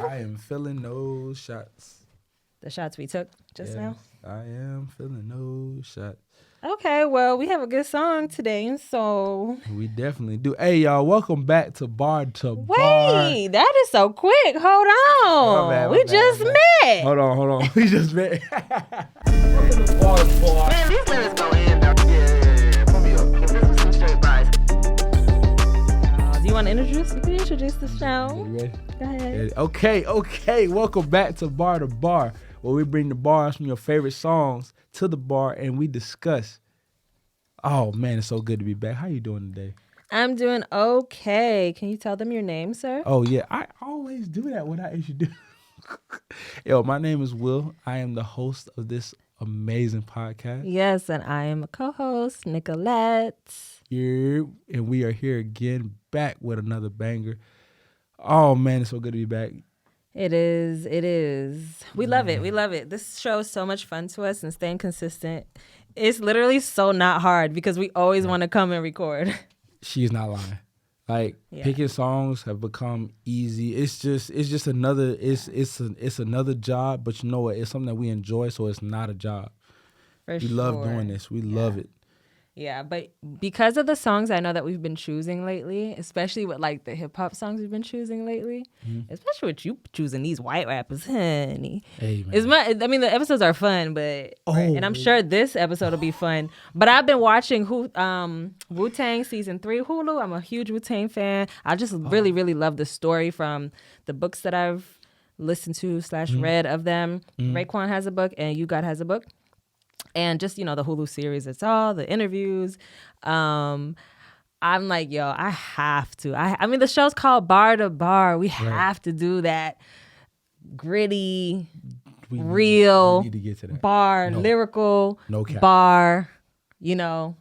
I am feeling those shots. The shots we took just now? I am feeling those shots. Okay, well, we have a good song today, so... We definitely do. Hey, y'all, welcome back to Bar2Bar. Wait, that is so quick. Hold on. My bad, just met. Hold on. We just met. Welcome to Bar2Bar. Man, these lyrics go in. Yeah. Put me up. This is some straight vibes. Do you want to introduce? You can introduce the show. You ready? Go ahead. Okay. Welcome back to Bar2Bar, where we bring the bars from your favorite songs to the bar and we discuss. Oh man, it's so good to be back. How you doing today? I'm doing okay. Can you tell them your name, sir? Oh yeah, I always do that when I introduce. Yo, my name is Will. I am the host of this amazing podcast. Yes, and I am a co-host, Nicolette. Yeah, and we are here again, back with another banger. Oh man, it's so good to be back. It is. We love it. This show is so much fun to us, and staying consistent. It's literally so not hard because we always want to come and record. She's not lying. Like picking songs have become easy. It's just another it's another job, but you know what? It's something that we enjoy, so it's not a job. We love doing this. We love it. Yeah, but because of the songs I know that we've been choosing lately, especially with like the hip hop songs we've been choosing lately, especially with you choosing these white rappers, honey. Hey, man. The episodes are fun, but and I'm sure this episode will be fun. But I've been watching Wu-Tang season 3 Hulu. I'm a huge Wu-Tang fan. I just really love the story from the books that I've listened to / read of them. Quan has a book and You Got has a book. And just, the Hulu series, it's all the interviews. I'm like, yo, I have to. I mean, the show's called Bar2Bar. We have to do that gritty, real, we need to get to that. bar, lyrical, bar,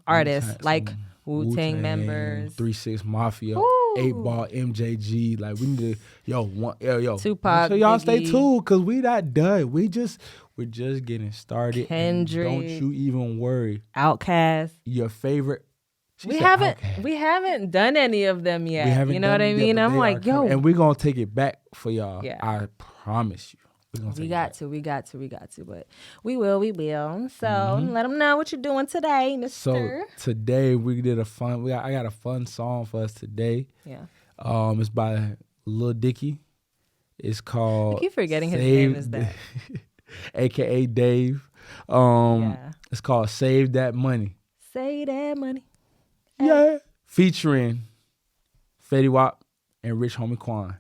artists like Wu-Tang members. 3 6 Mafia, Ooh. 8 Ball, MJG. Like, we need to, Tupac, so y'all stay Biggie. tuned, because we not done. We're just getting started. Kendrick. Don't you even worry. Outkast. Your favorite. We haven't done any of them yet. You know what I mean? I'm like, yo. And we're going to take it back for y'all. Yeah. I promise you. We got to, but we will. So let them know what you're doing today, mister. So today we did I got a fun song for us today. Yeah. It's by Lil Dicky. It's called I keep forgetting his name is that. AKA Dave. It's called Save That Money. Save that money. Yeah. Featuring Fetty Wap and Rich Homie Quan.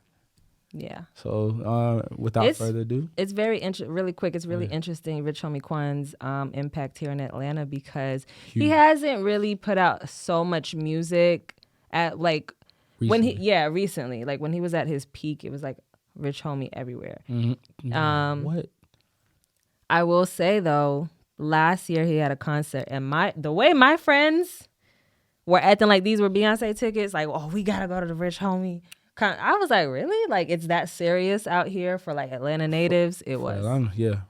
Yeah. So without further ado. It's very really quick. It's really interesting, Rich Homie Quan's impact here in Atlanta, because he hasn't really put out so much music at recently. Recently. Like when he was at his peak, it was like Rich Homie everywhere. Mm-hmm. What? I will say though, last year he had a concert, and the way my friends were acting like these were Beyonce tickets, like, oh, we gotta go to the Rich Homie. I was like, really? Like, it's that serious out here for like Atlanta natives? It was.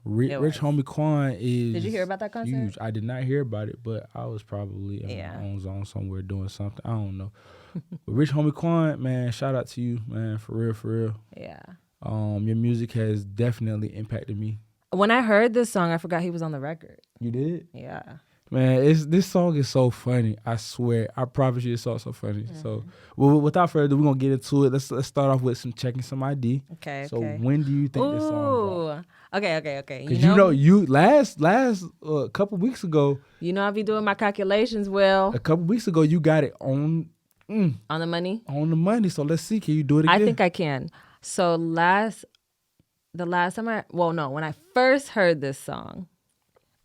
Rich Homie Quan is. Did you hear about that concert? Huge. I did not hear about it, but I was probably in my own zone somewhere doing something. I don't know. But Rich Homie Quan, man, shout out to you, man, for real. Yeah. Your music has definitely impacted me. When I heard this song, I forgot he was on the record. You did? Yeah. Man, this song is so funny. I swear. I promise you, it's so funny. Mm-hmm. So, without further ado, we're gonna get into it. Let's start off with checking some ID. Okay. So, when do you think this song dropped? Okay. Because you last couple weeks ago. I'll be doing my calculations. Well, a couple weeks ago, you got it on the money. On the money. So let's see. Can you do it again? I think I can. So the last time when I first heard this song,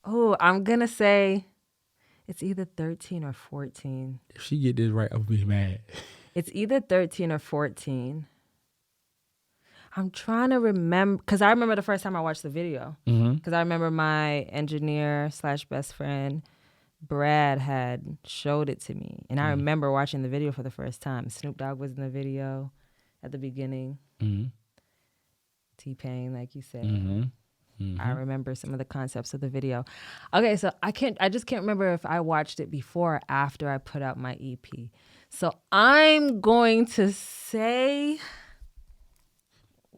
I'm gonna say. It's either 13 or 14. If she get this right, I'll be mad. It's either 13 or 14. I'm trying to remember, because I remember the first time I watched the video. Because I remember my engineer / best friend, Brad, had showed it to me. And I remember watching the video for the first time. Snoop Dogg was in the video at the beginning. T-Pain, like you said. I remember some of the concepts of the video. Okay, so I just can't remember if I watched it before or after I put out my EP. So I'm going to say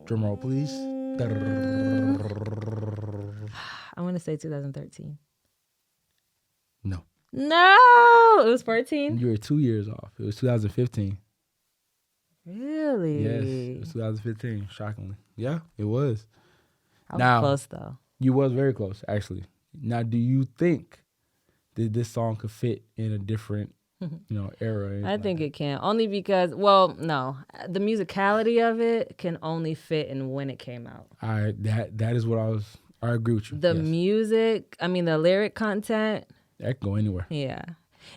Drum roll, please. I want to say 2013. No. No, it was 14. You were 2 years off. It was 2015. Really? Yes, it was 2015. Shockingly, yeah, it was. I was close though. You was very close, actually. Now, do you think that this song could fit in a different, era? I think it can, only because, well, no, the musicality of it can only fit in when it came out. That is what I agree with you. The music, I mean, the lyric content, that can go anywhere. Yeah,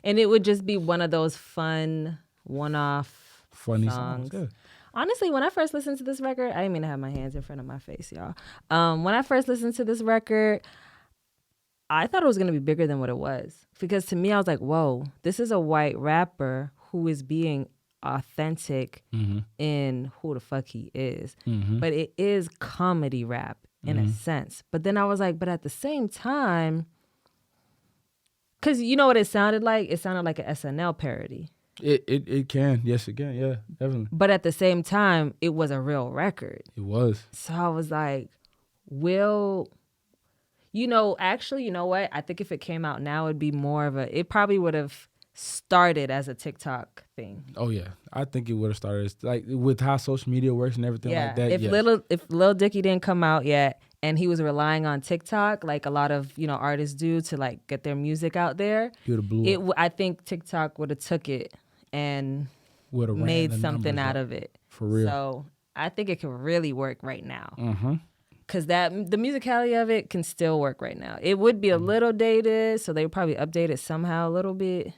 and it would just be one of those fun, one-off, funny songs. Yeah. Honestly, when I first listened to this record, I didn't mean to have my hands in front of my face, y'all. When I first listened to this record, I thought it was going to be bigger than what it was. Because to me, I was like, whoa, this is a white rapper who is being authentic in who the fuck he is. But it is comedy rap in a sense. But then I was like, but at the same time, because you know what it sounded like? It sounded like an SNL parody. It can. Yes, it can. Yeah, definitely. But at the same time, it was a real record. It was. So I was like, actually, you know what? I think if it came out now, it'd be more of it probably would have started as a TikTok thing. Oh, yeah. I think it would have started like with how social media works and everything like that. If Lil Dicky didn't come out yet and he was relying on TikTok, like a lot of, artists do to like get their music out there, he would have blew I think TikTok would have took it and made something out of it. For real. So I think it can really work right now. Because the musicality of it can still work right now. It would be a little dated, so they would probably update it somehow a little bit.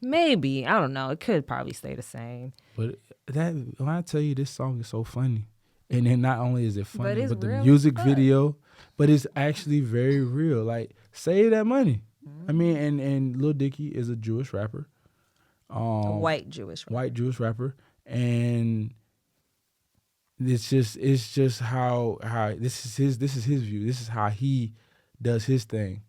Maybe. I don't know. It could probably stay the same. But when I tell you this song is so funny, and then not only is it funny, but the music video, but it's actually very real. Like, save that money. I mean, and Lil Dicky is a Jewish rapper. A white Jewish rapper. And it's just how this is his view. This is how he does his thing.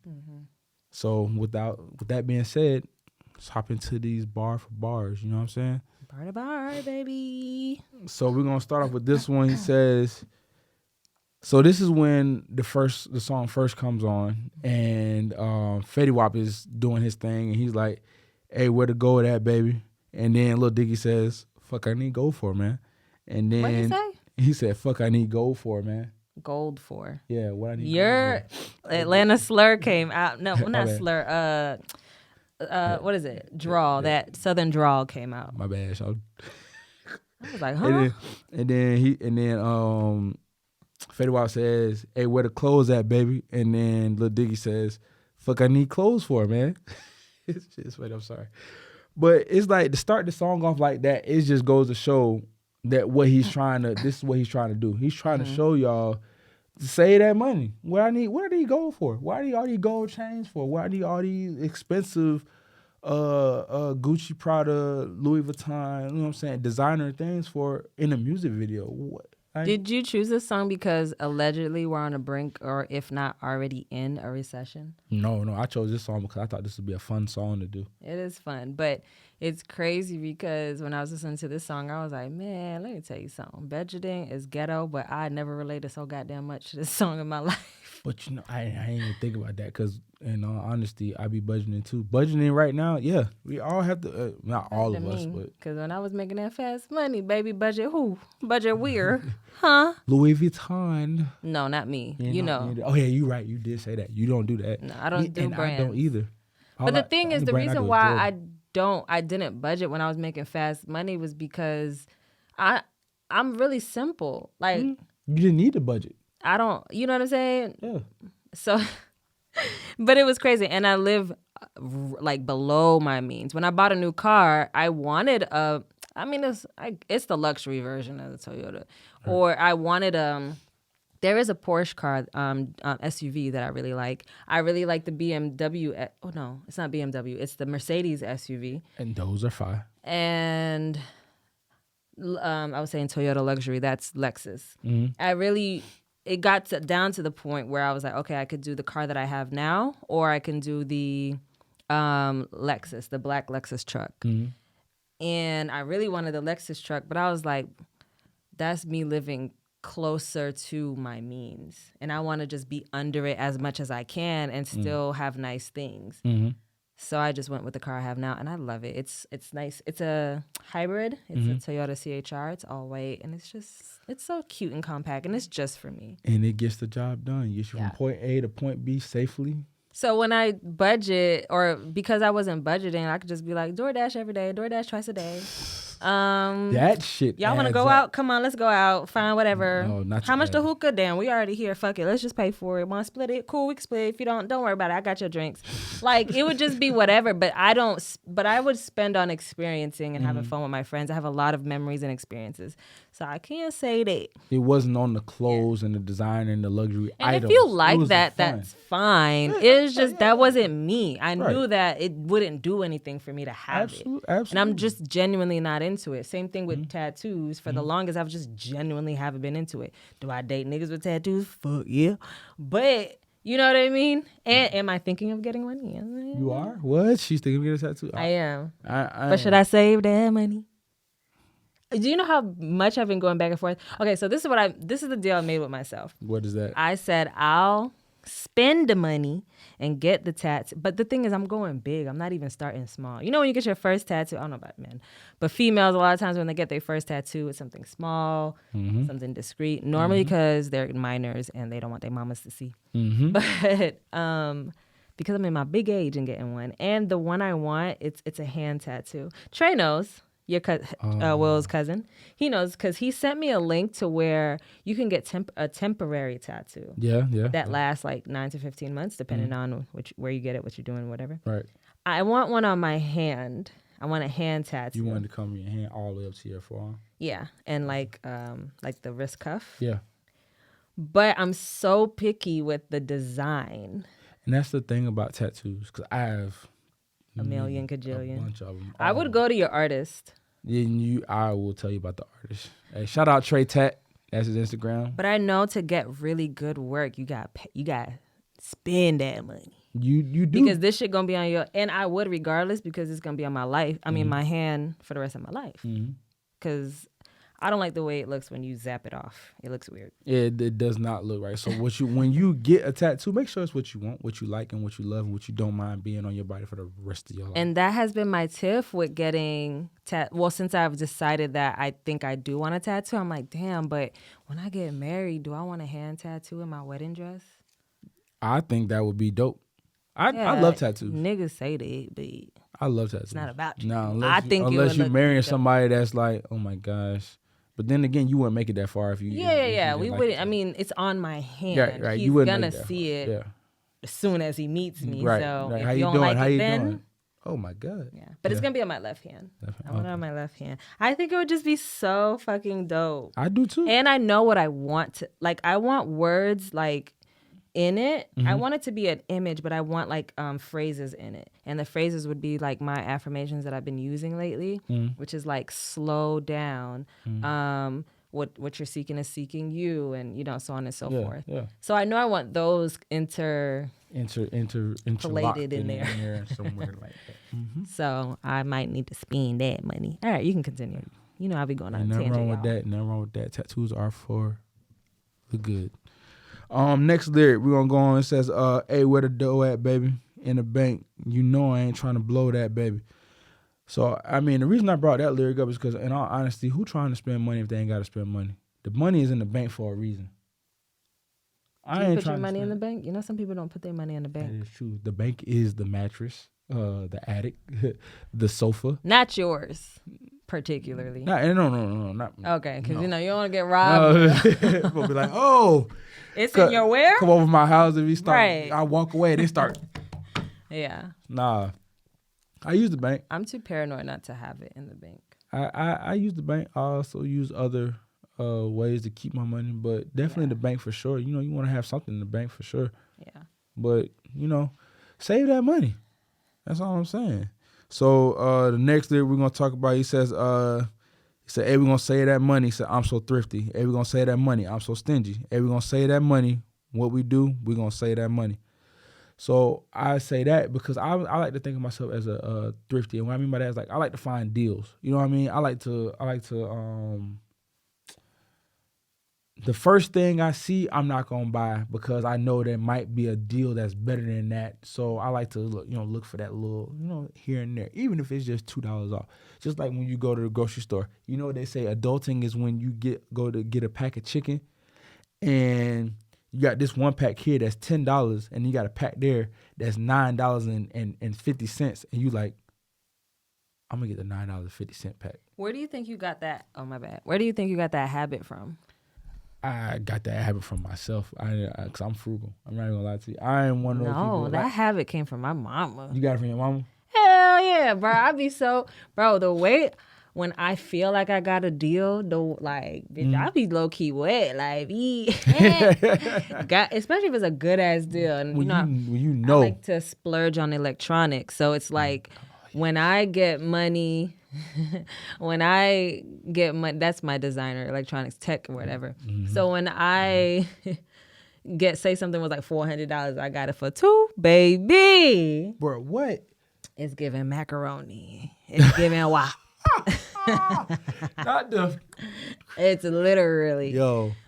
So with that being said, let's hop into these Bar2Bars. You know what I'm saying? Bar2Bar, baby. So we're gonna start off with this one. He says, so this is when the song first comes on, and Fetty Wap is doing his thing, and he's like, "Hey, where to go with that, baby?" And then Lil Dicky says, "Fuck, I need gold for, man." And then what did he say? He said, "Fuck, I need gold for, man." Gold for. Yeah, what I need. Your Atlanta slur came out. No, well, not slur. What is it? Drawl. That Southern drawl came out. My bad, y'all. I was like, huh? And then Fetty Wap says, "Hey, where the clothes at, baby?" And then Lil Dicky says, "Fuck, I need clothes for, man." It's just wait, I'm sorry, but it's like to start the song off like that. It just goes to show that this is what he's trying to do. He's trying to show y'all, save that money. What I need gold for? Why do you all these gold chains for? Why do you all these expensive Gucci, Prada, Louis Vuitton, you know what I'm saying, designer things for in a music video? What? Did you choose this song because allegedly we're on the brink, or if not already in a recession? No, I chose this song because I thought this would be a fun song to do. It is fun, but it's crazy because when I was listening to this song, I was like, man, let me tell you something. Budgeting is ghetto, but I never related so goddamn much to this song in my life. But I ain't even think about that because in all honesty, I be budgeting too. Budgeting right now, yeah, we all have to. Not all of us, but because when I was making that fast money, baby, budget weird, huh? Louis Vuitton. No, not me. You know. Oh yeah, you right. You did say that. You don't do that. No, I don't do brands. I don't either. But the thing is, the reason why I didn't budget when I was making fast money was because I'm really simple. Like you didn't need a budget. I don't. You know what I'm saying? Yeah. So, but it was crazy, and I live like below my means. When I bought a new car, I wanted it's the luxury version of the Toyota, or I wanted there is a Porsche car, SUV that I really like. I really like the BMW. Oh no, it's not BMW. It's the Mercedes SUV. And those are fine. And I was saying Toyota luxury. That's Lexus. It got down to the point where I was like, okay, I could do the car that I have now, or I can do the Lexus, the black Lexus truck. And I really wanted the Lexus truck, but I was like, that's me living closer to my means, and I want to just be under it as much as I can and still have nice things. Mm-hmm. So I just went with the car I have now, and I love it. It's nice. It's a hybrid. It's a Toyota CHR. It's all white, and it's so cute and compact, and it's just for me. And it gets the job done. You get you from point A to point B safely. So when I budget, or because I wasn't budgeting, I could just be like, DoorDash every day, DoorDash twice a day. That shit. Y'all want to go out? Come on, let's go out. Fine, whatever. No, not How much add. the hookah? Damn, we already here. Fuck it. Let's just pay for it. Want to split it? Cool, we can split. If you don't worry about it. I got your drinks. Like, it would just be whatever. But I would spend on experiencing and having fun with my friends. I have a lot of memories and experiences. So I can't say that. It wasn't on the clothes and the design and the luxury And items. if you like that, that's fine. It's just that wasn't me. I knew that it wouldn't do anything for me to have it. Absolutely. And I'm just genuinely not into it. Same thing with tattoos. For the longest, I've just genuinely haven't been into it. Do I date niggas with tattoos? Fuck yeah. But you know what I mean? And am I thinking of getting one? Yeah. You are? What? She's thinking of getting a tattoo? I am. But should I save that money? Do you know how much I've been going back and forth? Okay, so this is the deal I made with myself. What is that? I said I'll spend the money and get the tattoo. But the thing is, I'm going big. I'm not even starting small. You know when you get your first tattoo, I don't know about men, but females, a lot of times when they get their first tattoo, it's something small, something discreet, normally because they're minors and they don't want their mamas to see. But because I'm in my big age and getting one, and the one I want, it's a hand tattoo. Trey knows. Will's cousin. He knows because he sent me a link to where you can get a temporary tattoo. Yeah. That lasts like 9 to 15 months, depending on where you get it, what you're doing, whatever. Right. I want one on my hand. I want a hand tattoo. You wanted to come in your hand all the way up to your forearm? Yeah, and like the wrist cuff. Yeah. But I'm so picky with the design. And that's the thing about tattoos, because I have a million cajillion. A bunch of them. I would go to your artist. Yeah, I will tell you about the artist. Hey, shout out Trey Tat. That's his Instagram. But I know to get really good work, you got spend that money. You do, because this shit gonna be on your, and I would regardless because it's gonna be on my life. I mean, my hand for the rest of my life. Because I don't like the way it looks when you zap it off. It looks weird. It does not look right. So when you get a tattoo, make sure it's what you want, what you like, and what you love, and what you don't mind being on your body for the rest of your life. And that has been my tiff with getting well, since I've decided that I think I do want a tattoo, I'm like, damn, but when I get married, do I want a hand tattoo in my wedding dress? I think that would be dope. I love tattoos. Niggas say that, but I love tattoos. It's not about you. No, unless you're marrying somebody that's like, oh my gosh. But then again, you wouldn't make it that far if you. Yeah. We wouldn't. I mean, it's on my hand. Right. He's You wouldn't gonna make that see far. it as soon as he meets me. Right. So if How you you don't doing? like How it, you then doing? Oh my God. Yeah, but it's gonna be on my left hand. I want it on my left hand. I think it would just be so fucking dope. I do too. And I know what I want to like. I want words like in it. I want it to be an image, but I want like phrases in it, and the phrases would be like my affirmations that I've been using lately, which is like slow down. What you're seeking is seeking you, and so on and so forth. Yeah. So I know I want those interpolated in there somewhere like that. So I might need to spend that money. All right, you can continue. I'll be going on a tangent. Nothing wrong with that. Tattoos are for the good. Next lyric we're gonna go on. It says, "Hey, where the dough at, baby? In the bank. You know I ain't trying to blow that, baby." So, I mean, the reason I brought that lyric up is because, in all honesty, who trying to spend money if they ain't got to spend money? The money is in the bank for a reason. Do you put your money in the bank? Some people don't put their money in the bank. That is true. The bank is the mattress, the attic, the sofa. Not yours, particularly. No, not okay, because you don't want to get robbed. We'll be like, oh, it's in your where? Come over my house if you start. Right. I walk away. They start. Yeah. Nah. I use the bank. I'm too paranoid not to have it in the bank. I use the bank. I also use other ways to keep my money, but definitely the bank for sure. You want to have something in the bank for sure. Yeah. But, save that money. That's all I'm saying. So the next lyric we're going to talk about, he said, hey, we're going to save that money. He said, I'm so thrifty. Hey, we're going to save that money. I'm so stingy. Hey, we're going to save that money. What we do, we're going to save that money. So I say that because I like to think of myself as a thrifty, and what I mean by that is like I like to find deals. You know what I mean? I like to the first thing I see, I'm not gonna buy because I know there might be a deal that's better than that. So I like to look for that little, here and there, even if it's just $2 off. Just like when you go to the grocery store, what they say, adulting is when you go to get a pack of chicken, and you got this one pack here that's $10, and you got a pack there that's $9.50, and you like, I'm gonna get the $9.50 pack. Where do you think you got that? Oh my bad. Where do you think you got that habit from? I got that habit from myself. Cause I'm frugal. I'm not even gonna lie to you. I ain't one of those people. No, that habit came from my mama. You got it from your mama? Hell yeah, bro. I be the way when I feel like I got a deal, bitch, I be low key wet, especially if it's a good ass deal. And I like to splurge on electronics, so it's like when I get money. That's my designer, electronics tech or whatever. Mm-hmm. So when I say something was like $400, I got it for $2, baby. Bro, what? It's giving macaroni. It's giving WAP. Not the. It's literally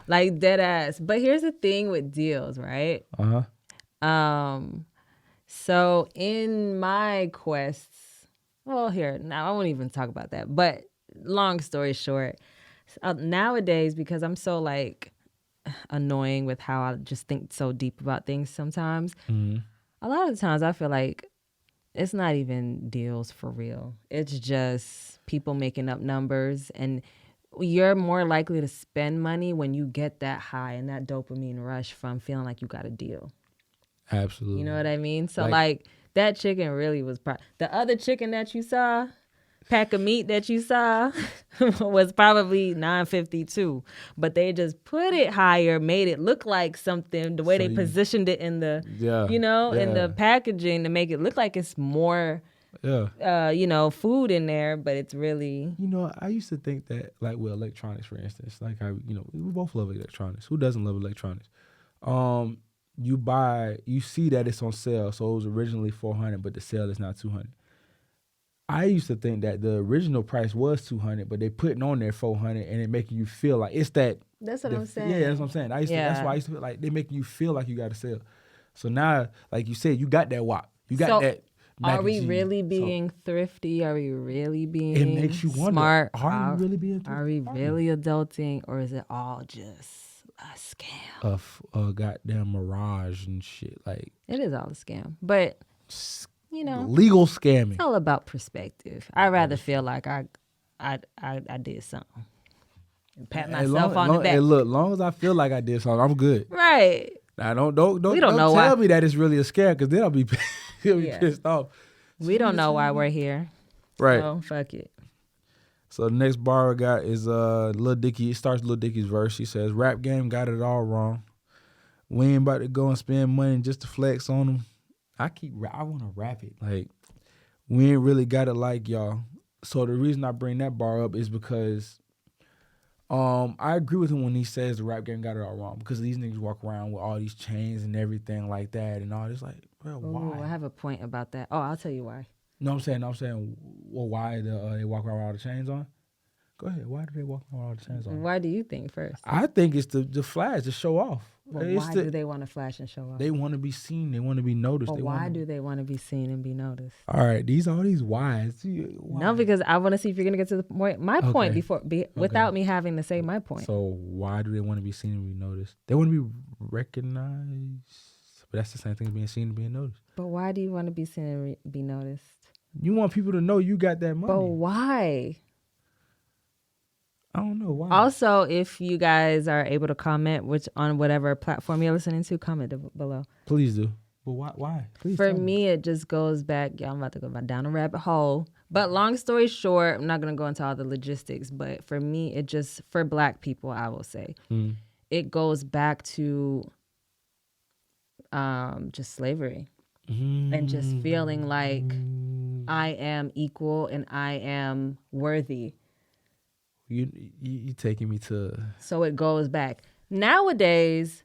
like dead ass. But here's the thing with deals, right? So in my quests. Well, now I won't even talk about that. But long story short, nowadays, because I'm so annoying with how I just think so deep about things sometimes, a lot of the times I feel like it's not even deals for real. It's just people making up numbers, and you're more likely to spend money when you get that high and that dopamine rush from feeling like you got a deal. Absolutely. You know what I mean? So that chicken really was the other chicken that you saw, pack of meat that you saw was probably $9.50 too. But they just put it higher, made it look like something, the way they positioned it in the in the packaging to make it look like it's more food in there, but it's really I used to think that with electronics, for instance, how we both love electronics. Who doesn't love electronics? You see that it's on sale, so it was originally $400, but the sale is now $200. I used to think that the original price was $200, but they putting on there $400, and it making you feel like it's that. That's what I'm saying. Yeah, that's what I'm saying. That's why I used to feel like they making you feel like you got a sale. So now, like you said, you got that WAP, you got that. Are we really being thrifty? Are we really being makes you wonder, smart? Are we really being thrifty? Are we really adulting, or is it all just a scam? A goddamn mirage and shit. It is all a scam, but legal scamming. It's all about perspective. I rather feel like I did something and pat myself on the back. Hey, look, long as I feel like I did something, I'm good. Right. Now don't tell me that it's really a scam, because then I'll be pissed off. We don't know why we're here. Right. So fuck it. So the next bar I got is Lil Dicky. It starts Lil Dicky's verse. He says, "Rap game got it all wrong. We ain't about to go and spend money just to flex on them." I want to rap it. We ain't really got it like y'all. So the reason I bring that bar up is because I agree with him when he says the rap game got it all wrong, because these niggas walk around with all these chains and everything like that and all this. Bro, why? Ooh, I have a point about that. Oh, I'll tell you why. No, I'm saying, well, why they walk around with all the chains on? Go ahead. Why do they walk around with all the chains on? Why do you think first? I think it's the flash, to show off. Well, why do they want to flash and show off? They want to be seen. They want to be noticed. Well, why do they want to be seen and be noticed? All right, all these whys. Why? No, because I want to see if you're going to get to the point. My point without me having to say my point. So why do they want to be seen and be noticed? They want to be recognized. But that's the same thing as being seen and being noticed. But why do you want to be seen and be noticed? You want people to know you got that money. But why? I don't know why. Also, if you guys are able to comment on whatever platform you're listening to, comment below. Please do. But why? Please. For me, it just goes back. I'm about to go down a rabbit hole. But long story short, I'm not going to go into all the logistics. But for me, it just, for Black people, I will say, it goes back to just slavery. And just feeling like I am equal and I am worthy. You taking me to... So it goes back. Nowadays,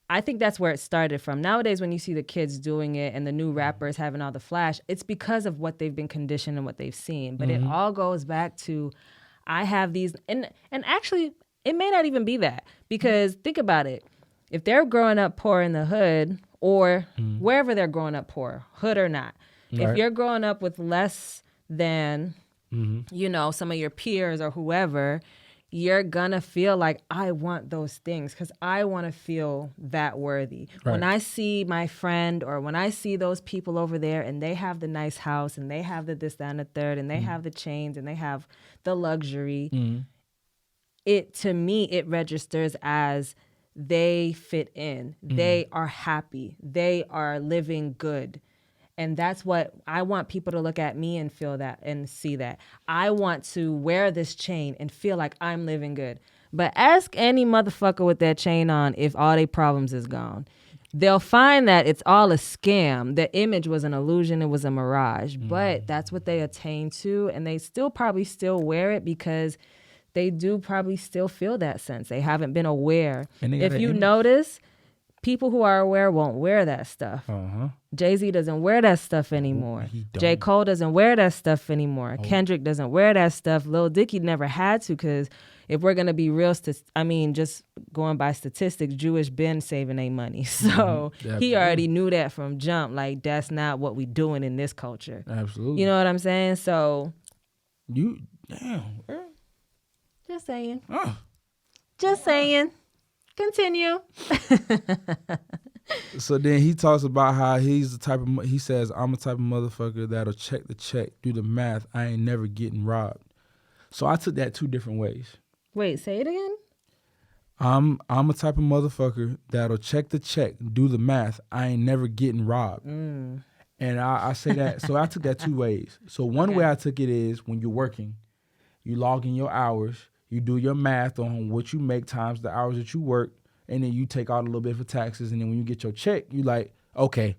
I think that's where it started from. Nowadays, when you see the kids doing it and the new rappers having all the flash, it's because of what they've been conditioned and what they've seen. But it all goes back to, I have these... And actually, it may not even be that, because think about it. If they're growing up poor in the hood or wherever they're growing up poor, hood or not, if you're growing up with less than, you know, some of your peers or whoever, you're gonna feel like, I want those things because I want to feel that worthy. Right. When I see my friend or when I see those people over there and they have the nice house and they have the this, that, and the third, and they have the chains and they have the luxury, it, to me, it registers as they fit in. They are happy. They are living good. And that's what I want people to look at me and feel that and see that. I want to wear this chain and feel like I'm living good. But ask any motherfucker with that chain on if all their problems is gone. They'll find that it's all a scam. The image was an illusion. It was a mirage. But that's what they attain to. And they still probably still wear it because they do probably still feel that sense. They haven't been aware. If you notice, people who are aware won't wear that stuff. Jay-Z doesn't wear that stuff anymore. J. Cole doesn't wear that stuff anymore. Kendrick doesn't wear that stuff. Lil Dicky never had to, because if we're going to be real, just going by statistics, Jewish been saving their money. So he already knew that from jump. Like, that's not what we doing in this culture. Absolutely. You know what I'm saying? So. Damn. Just saying. Just saying. Continue. So then he talks about how he's the type of, he says, I'm the type of motherfucker that'll check the check, do the math. I ain't never getting robbed. So I took that 2 different ways. Wait, say it again. I'm a type of motherfucker that'll check the check, do the math. I ain't never getting robbed. And I say that, so I took that 2 ways. So one way I took it is when you're working, you log in your hours, you do your math on what you make times the hours that you work, and then you take out a little bit for taxes, and then when you get your check, you like, okay,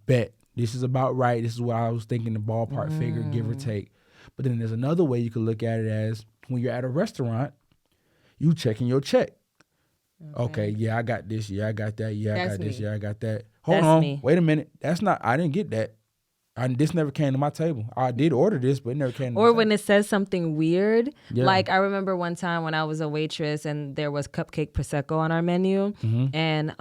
bet. This is about right. This is what I was thinking, the ballpark figure, give or take. But then there's another way you could look at it as when you're at a restaurant, you checking your check. Okay, yeah, I got this. Yeah, I got that. Yeah, I got this. Yeah, I got that. Hold on. Wait a minute. That's not, I didn't get that. This never came to my table. I did order this, but it never came to my table. Or when it says something weird. Yeah. Like, I remember one time when I was a waitress and there was cupcake Prosecco on our menu. And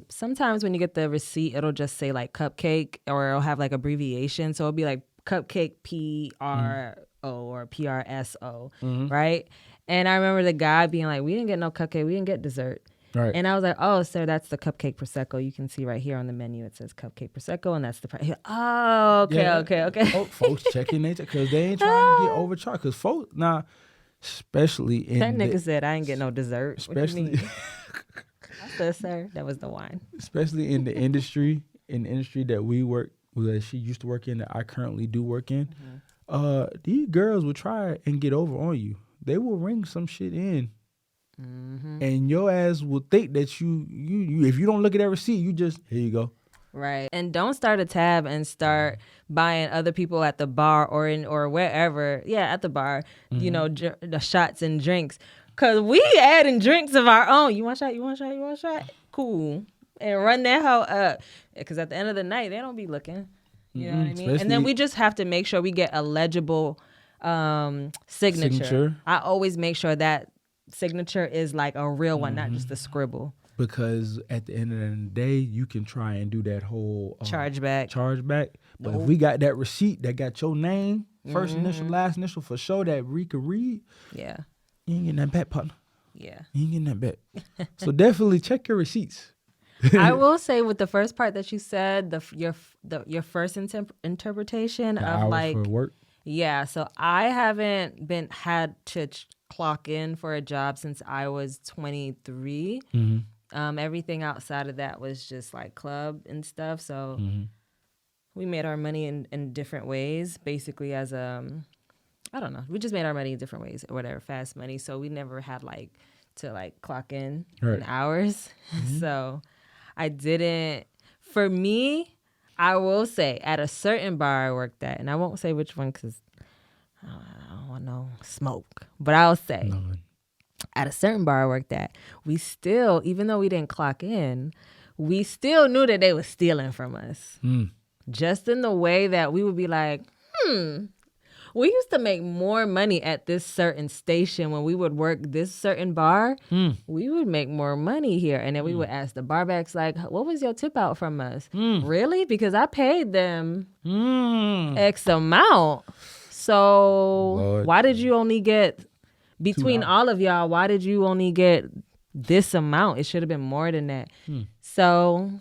sometimes when you get the receipt, it'll just say like cupcake, or it'll have like abbreviation. So it'll be like cupcake PRO or PRSO, right? And I remember the guy being like, we didn't get no cupcake. We didn't get dessert. Right. And I was like, oh, sir, that's the cupcake Prosecco. You can see right here on the menu, it says cupcake Prosecco, and that's the price. Oh, okay, okay. Folks checking nature because they ain't trying to get overcharged. Because folks, especially in that nigga said, I ain't get no dessert. Especially, what you mean? I said, sir, that was the wine. Especially in the industry, that we work, that she used to work in, that I currently do work in. These girls will try and get over on you. They will ring some shit in. And your ass will think that you if you don't look at that receipt, you just, here you go. Right. And don't start a tab and start buying other people at the bar or wherever. Yeah, at the bar, you know, the shots and drinks. Because we adding drinks of our own. You want shot? You want shot? You want shot? Cool. And run that hoe up. Because at the end of the night, they don't be looking. You know what I mean? And then we just have to make sure we get a legible signature. I always make sure that signature is like a real one, not just a scribble. Because at the end of the day, you can try and do that whole chargeback. But if we got that receipt that got your name, first initial, last initial for sure, that we could read. Yeah. You ain't getting that back, partner. Yeah. You ain't getting that back. So definitely check your receipts. I will say with the first part that you said, your first interpretation the of hours like for work. Yeah. So I haven't had to clock in for a job since I was 23. Everything outside of that was just like club and stuff. So we made our money in different ways, basically as I don't know. We just made our money in different ways or whatever, fast money. So we never had like to like clock in hours. So I didn't, for me, I will say at a certain bar I worked at, and I won't say which one because I don't want no smoke, but I'll say at a certain bar I worked at, we still, even though we didn't clock in, we still knew that they were stealing from us. Just in the way that we would be like, We used to make more money at this certain station when we would work this certain bar. We would make more money here. And then we would ask the barbacks, like, what was your tip out from us? Really? Because I paid them X amount. So Lord. why did you only get, between all of y'all, why did you only get this amount? It should have been more than that. So,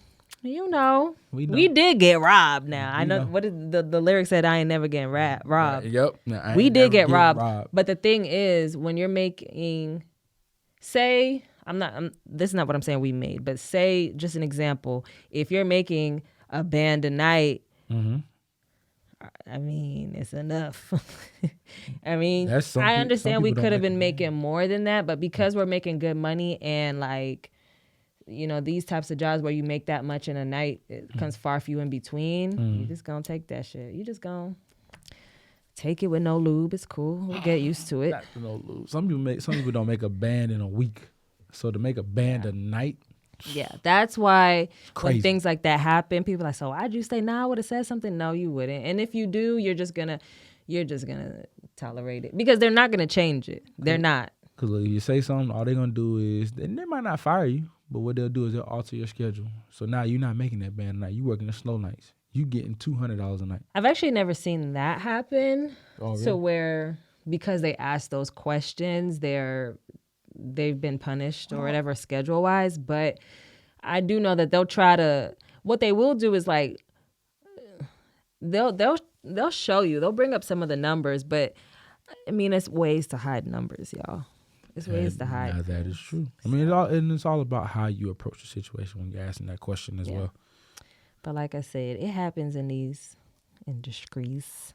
you know, we did get robbed now. I know what is the lyric said, I ain't never getting robbed. Yep. We did get robbed. But the thing is, when you're making, say, this is not what I'm saying we made, but say, just an example, if you're making a band a night, I mean, it's enough. I mean, I understand we could have been making more than that, but because we're making good money and like, you know, these types of jobs where you make that much in a night, it comes far few in between. You just gonna take that shit. You just gonna take it with no lube. It's cool. We'll get used to it. Not with no lube. Some people don't make a band in a week. So to make a band a night. Yeah, that's why when things like that happen, people are like, so why'd you say, nah, I would have said something? No, you wouldn't. And if you do, you're just gonna tolerate it because they're not gonna change it. They're not. Because if you say something, all they're gonna do is, they might not fire you, but what they'll do is they'll alter your schedule. So now you're not making that band night. You working the slow nights. You getting $200 a night. I've actually never seen that happen. Oh, really? To where because they ask those questions, they've been punished or whatever schedule wise. But I do know that they'll try to. What they will do is like they'll show you. They'll bring up some of the numbers, but I mean it's ways to hide numbers, y'all. It's ways to hide. Yeah, that is true. I mean, it's all about how you approach the situation when you're asking that question as well. But like I said, it happens in these industries.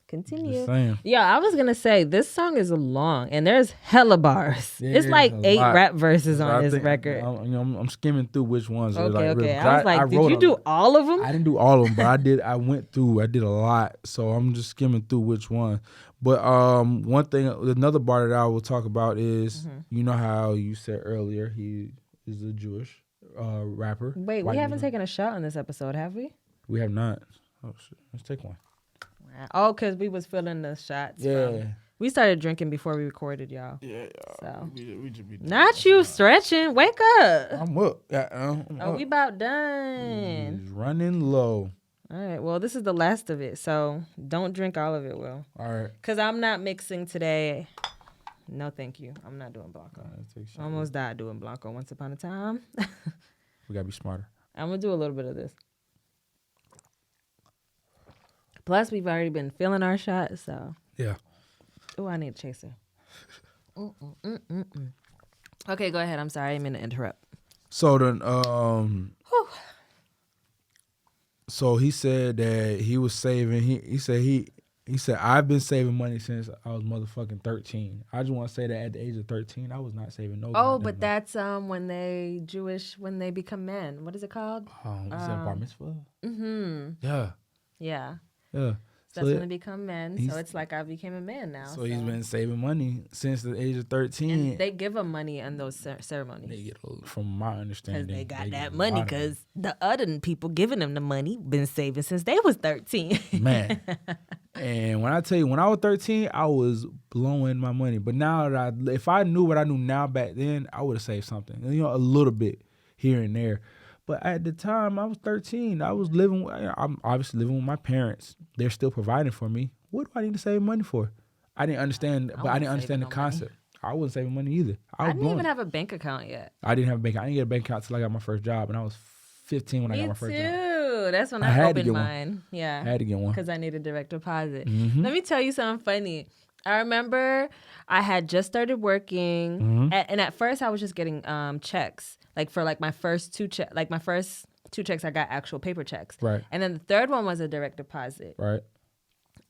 Continue. Yeah, I was gonna say this song is long and there's hella bars. It's like 8 rap verses on this record. I'm skimming through which ones. Okay. I was like, did you do all of them? I didn't do all of them, but I did. I did a lot, so I'm just skimming through which one. But one thing, another bar that I will talk about is, you know how you said earlier he is a Jewish rapper. Wait, we haven't taken a shot on this episode, have we? We have not. Oh shit, let's take one. Oh, because we was filling the shots. Yeah. We started drinking before we recorded, y'all. Yeah. So. We just be not you stretching. Wake up. I'm up. We about done. He's running low. All right. Well, this is the last of it, so don't drink all of it, Will. All right. Because I'm not mixing today. No, thank you. I'm not doing Blanco. I almost died doing Blanco once upon a time. We got to be smarter. I'm going to do a little bit of this. Plus, we've already been filling our shots, so. Yeah. Oh, I need a chaser. Okay, go ahead. I'm sorry. I didn't mean to interrupt. So then, so he said that he was saving. He said I've been saving money since I was motherfucking 13. I just want to say that at the age of 13, I was not saving no. Oh, but that's when they become men. What is it called? Is that bar mitzvah? Yeah. Yeah. So that's when they become men. So it's like I became a man now. So he's been saving money since the age of 13. And they give them money in those ceremonies. They get, from my understanding, because they got that money. Because the other people giving them the money been saving since they was 13. Man. And when I tell you, when I was 13, I was blowing my money. But now if I knew what I knew now back then, I would have saved something. A little bit here and there. But at the time, I was 13. I'm obviously living with my parents. They're still providing for me. What do I need to save money for? I didn't understand, I didn't understand the concept. Money. I wasn't saving money either. I didn't even have a bank account yet. I didn't have a bank account. I didn't get a bank account until I got my first job, and I was 15 when I got my first job. Me too. That's when I opened mine. Yeah. I had to get one. Because I needed direct deposit. Let me tell you something funny. I remember I had just started working, and at first I was just getting checks. Like for like my first two checks, I got actual paper checks. Right. And then the third one was a direct deposit. Right.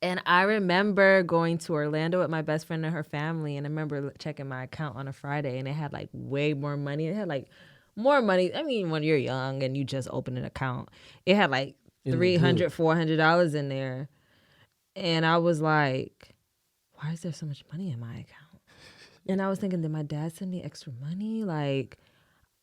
And I remember going to Orlando with my best friend and her family, and I remember checking my account on a Friday, and it had like way more money. It had like more money. I mean, when you're young and you just open an account, it had like $300, $400 in there. And I was like, why is there so much money in my account? And I was thinking, did my dad send me extra money? Like,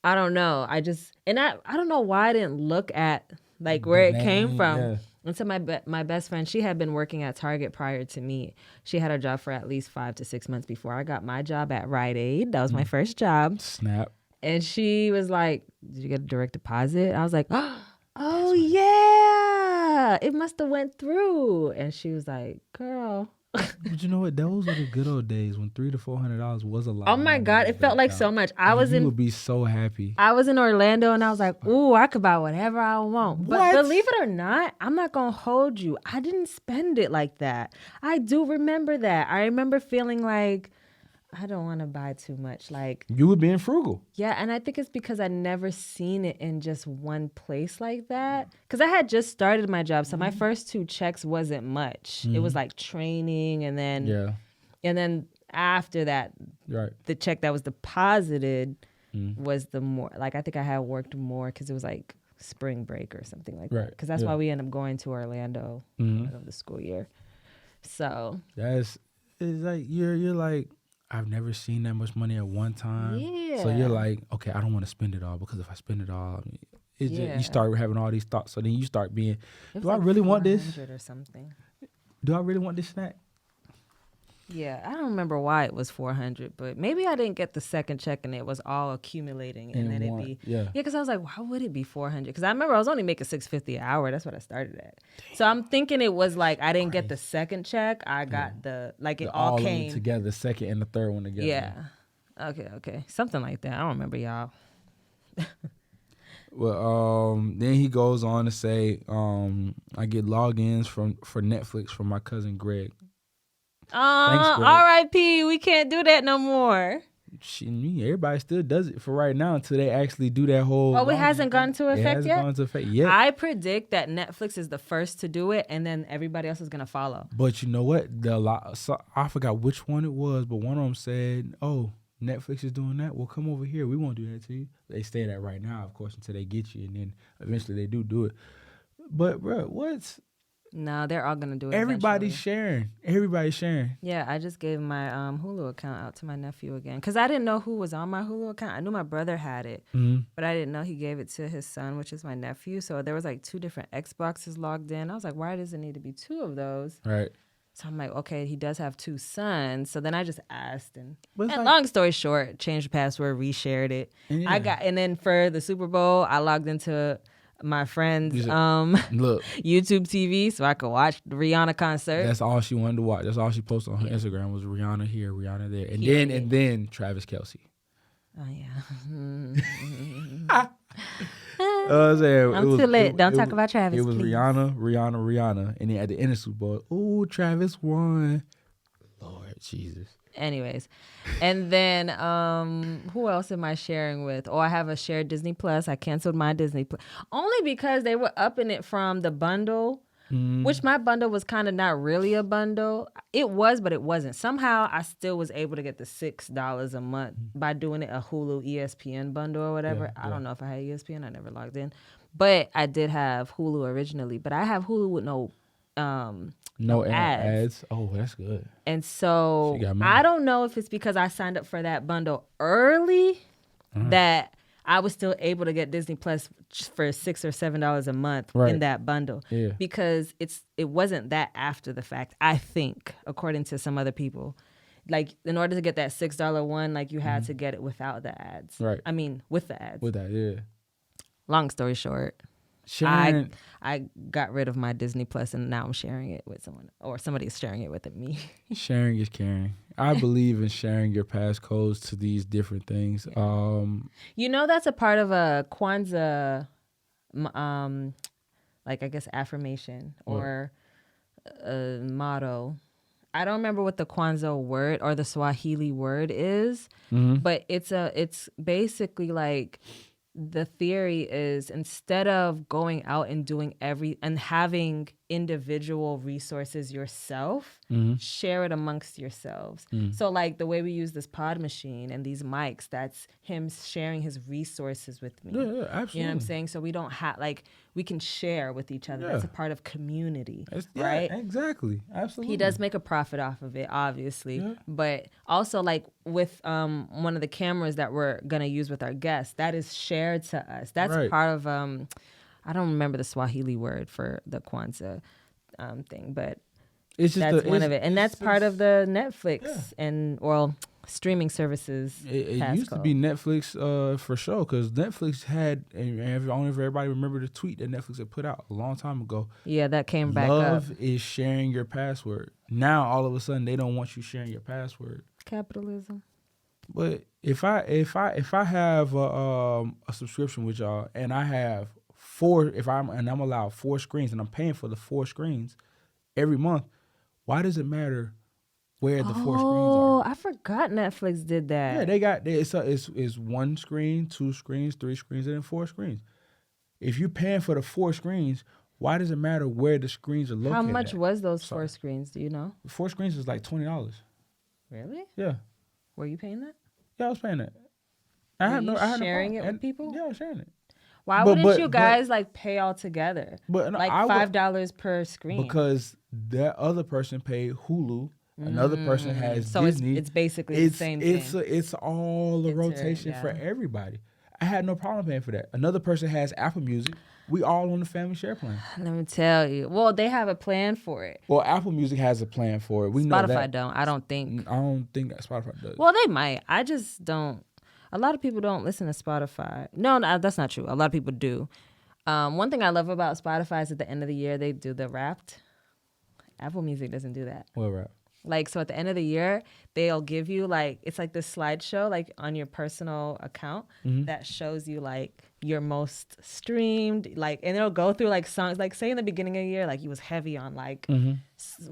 I don't know. I don't know why I didn't look at like where it came from. Yeah. And so my best friend, she had been working at Target prior to me. She had her job for at least 5 to 6 months before I got my job at Rite Aid. That was my first job. Snap. And she was like, "Did you get a direct deposit?" I was like, "Oh yeah, it must have went through." And she was like, "Girl." But you know what? Those were the good old days when $300 to $400 was a lot. Oh my God, it felt like so much. You would be so happy. I was in Orlando and I was like, "Ooh, I could buy whatever I want." But believe it or not, I'm not gonna hold you. I didn't spend it like that. I do remember that. I remember feeling like I don't want to buy too much. Like, you were being frugal. Yeah, and I think it's because I never seen it in just one place like that. Because I had just started my job, so my first 2 checks wasn't much. It was like training, and then after that, the check that was deposited was the more. Like, I think I had worked more because it was like spring break or something like that. Because that's why we ended up going to Orlando of the school year. So it's like you're like, I've never seen that much money at one time. Yeah. So you're like, okay, I don't want to spend it all, because if I spend it all, just, you start having all these thoughts. So then you start being, do I really want this? Or something. Do I really want this snack? Yeah, I don't remember why it was 400, but maybe I didn't get the second check and it was all accumulating, and then it'd be because I was like, why would it be 400? Because I remember I was only making $650 an hour. That's what I started at. Damn. So I'm thinking it was like I didn't get the second check. I got it all came together, the second and the third one together. Yeah. Okay, something like that. I don't remember, y'all. Well, then he goes on to say, I get logins for Netflix from my cousin Greg. R.I.P. We can't do that no more. Everybody still does it for right now until they actually do that whole. Oh, it hasn't gone to effect yet? Gone to effect yet. I predict that Netflix is the first to do it, and then everybody else is going to follow. But you know what? I forgot which one it was, but one of them said, "Oh, Netflix is doing that. Well, come over here. We won't do that to you." They stay that right now, of course, until they get you, and then eventually they do it. But, bro, No, they're all gonna do it. Everybody's sharing. Yeah, I just gave my Hulu account out to my nephew again because I didn't know who was on my Hulu account. I knew my brother had it, but I didn't know he gave it to his son, which is my nephew. So there was like 2 different Xboxes logged in. I was like, why does it need to be 2 of those? Right. So I'm like, okay, he does have 2 sons. So then I just asked, and long story short, changed the password, reshared it. And then for the Super Bowl, I logged into my friend's YouTube TV so I could watch the Rihanna concert. That's all she wanted to watch. That's all she posted on her Instagram was Rihanna here, Rihanna there, and then Travis Kelce. Oh yeah. I'm too late. Don't talk about Travis. It was please. Rihanna, and then at the end of Super Bowl, ooh, Travis won. Lord Jesus. Anyways, and then who else am I sharing with? Oh, I have a shared Disney Plus. I canceled my Disney Plus only because they were upping it from the bundle, which my bundle was kind of not really a bundle. It was, but it wasn't. Somehow I still was able to get the $6 a month by doing it a Hulu ESPN bundle or whatever. I don't know if I had ESPN. I never logged in, but I did have Hulu originally. But I have Hulu with no ads. Oh, that's good. And so I don't know if it's because I signed up for that bundle early that I was still able to get Disney Plus for $6 or $7 a month in that bundle. Yeah. Because it wasn't that after the fact, I think, according to some other people. Like, in order to get that $6 one, like, you had to get it without the ads. Right. I mean, with the ads. With that, yeah. Long story short. I got rid of my Disney Plus and now I'm sharing it with someone, or somebody is sharing it with me. Sharing is caring. I believe in sharing your passcodes to these different things. Yeah. That's a part of a Kwanzaa, like I guess affirmation or a motto. I don't remember what the Kwanzaa word or the Swahili word is, but it's basically like. The theory is instead of going out and doing and having individual resources yourself, share it amongst yourselves. So like the way we use this pod machine and these mics, that's him sharing his resources with me. Yeah, absolutely. You know what I'm saying? So we don't have we can share with each other. That's a part of community, right? Exactly. Absolutely. He does make a profit off of it, obviously. But also like with one of the cameras that we're going to use with our guests, that is shared to us. That's part of I don't remember the Swahili word for the Kwanzaa thing, but it's just that's one of it. And that's part of the Netflix and, well, streaming services. It used to be Netflix for sure, because Netflix had, and I don't know if everybody remember the tweet that Netflix had put out a long time ago. Yeah, that came back up. Love is sharing your password. Now all of a sudden they don't want you sharing your password. Capitalism. But if I have a subscription with y'all and I have I'm allowed 4 screens and I'm paying for the 4 screens every month, why does it matter where the 4 screens are? Oh, I forgot Netflix did that. Yeah, they got it's 1 screen, 2 screens, 3 screens, and then 4 screens. If you're paying for the 4 screens, why does it matter where the screens are located? How much was those 4 screens? Do you know? 4 screens is like $20. Really? Yeah. Were you paying that? Yeah, I was paying that. I had sharing it with people? Yeah, I was sharing it. Why wouldn't you guys like pay all together? But like $5 per screen. Because that other person paid Hulu. Another person has Disney. So it's basically the same thing. It's all a rotation for everybody. I had no problem paying for that. Another person has Apple Music. We all on the family share plan. Let me tell you. Well, they have a plan for it. Well, Apple Music has a plan for it. We know that. Spotify don't. I don't think that Spotify does. Well, they might. I just don't. A lot of people don't listen to Spotify. No, that's not true. A lot of people do. One thing I love about Spotify is at the end of the year, they do the Wrapped. Apple Music doesn't do that. What Wrapped? Like, so at the end of the year, they'll give you like, it's like this slideshow like on your personal account that shows you like your most streamed, like, and it'll go through like songs, like say in the beginning of the year, like you was heavy on like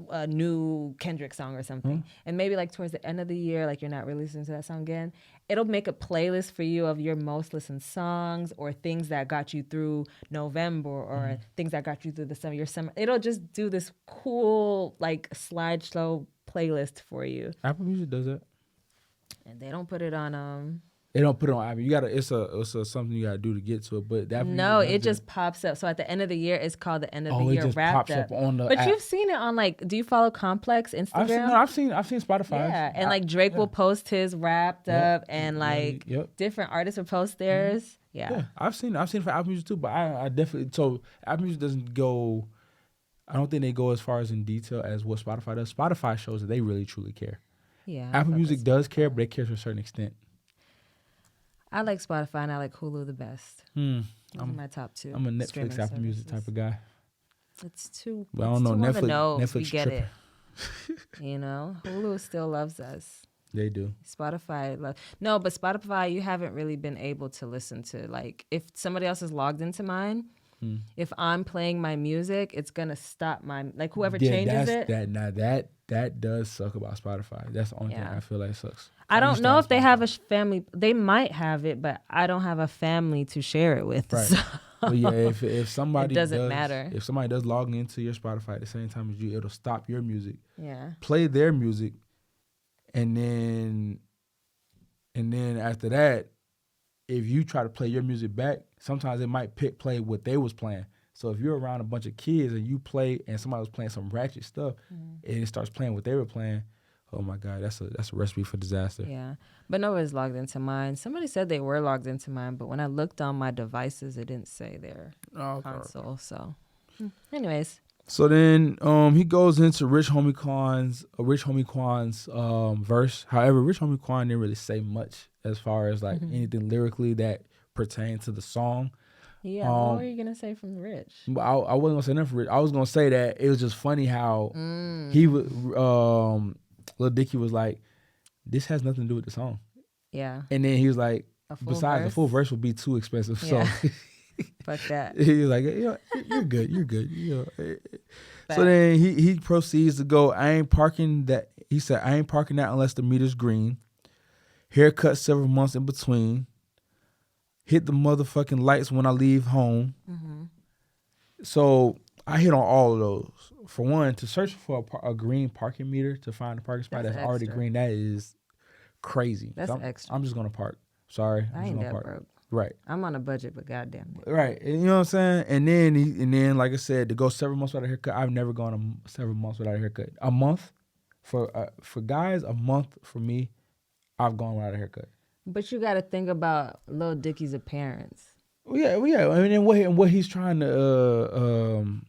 a new Kendrick song or something. And maybe like towards the end of the year, like you're not really listening to that song again. It'll make a playlist for you of your most listened songs or things that got you through November or things that got you through your summer. It'll just do this cool like slideshow playlist for you. Apple Music does that, and they don't put it on. They don't put it on Apple. You gotta. It's something you gotta do to get to it. But that it just pops up. So at the end of the year, it's called the end of the year wrapped pops up on the. But app. You've seen it on like. Do you follow Complex Instagram? I've seen Spotify. Yeah, and like Drake will post his wrapped up, and like different artists will post theirs. Yeah, I've seen it for Apple Music too. But I definitely Apple Music doesn't go. I don't think they go as far as in detail as what Spotify does. Spotify shows that they really truly care. Yeah, Apple Music does care, but they care to a certain extent. I like Spotify and I like Hulu the best. Those are my top 2. I'm a Netflix Apple Music type of guy. It's too. But I don't know. Netflix we get it. You know, Hulu still loves us. They do. Spotify, but Spotify, you haven't really been able to listen to like if somebody else is logged into mine. If I'm playing my music, it's gonna stop my like whoever changes it. That does suck about Spotify. That's the only thing I feel like sucks. I don't know if they have a family. They might have it, but I don't have a family to share it with. Right. So. But yeah, if somebody it doesn't matter. If somebody does log into your Spotify at the same time as you, it'll stop your music. Yeah. Play their music, and then after that, if you try to play your music back, sometimes it might play what they was playing. So if you're around a bunch of kids and you play and somebody was playing some ratchet stuff and it starts playing what they were playing, oh my God, that's a recipe for disaster. Yeah, but nobody's logged into mine. Somebody said they were logged into mine, but when I looked on my devices, it didn't say their console. So, anyways. So then he goes into Rich Homie Quan's verse. However, Rich Homie Quan didn't really say much as far as like anything lyrically that pertained to the song. Yeah, what were you gonna say from Rich? I wasn't gonna say nothing from Rich. I was gonna say that it was just funny how he would. Lil Dicky was like, "This has nothing to do with the song." Yeah, and then he was like, "Besides, the full verse would be too expensive." Yeah. So fuck that. He was like, "You're good, you're good." You know. So then he proceeds to go. I ain't parking that. He said, "I ain't parking that unless the meter's green. Haircut several months in between. Hit the motherfucking lights when I leave home." So I hit on all of those. For one, to search for a green parking meter to find a parking spot that's already green, that is crazy. That's extra. I'm just gonna park. Sorry, I ain't that broke. Right. I'm on a budget, but goddamn it. Right. And you know what I'm saying? And then like I said, to go several months without a haircut, I've never gone several months without a haircut. A month for guys, a month for me, I've gone without a haircut. But you got to think about Lil Dicky's appearance. Yeah. I mean, and what he's trying to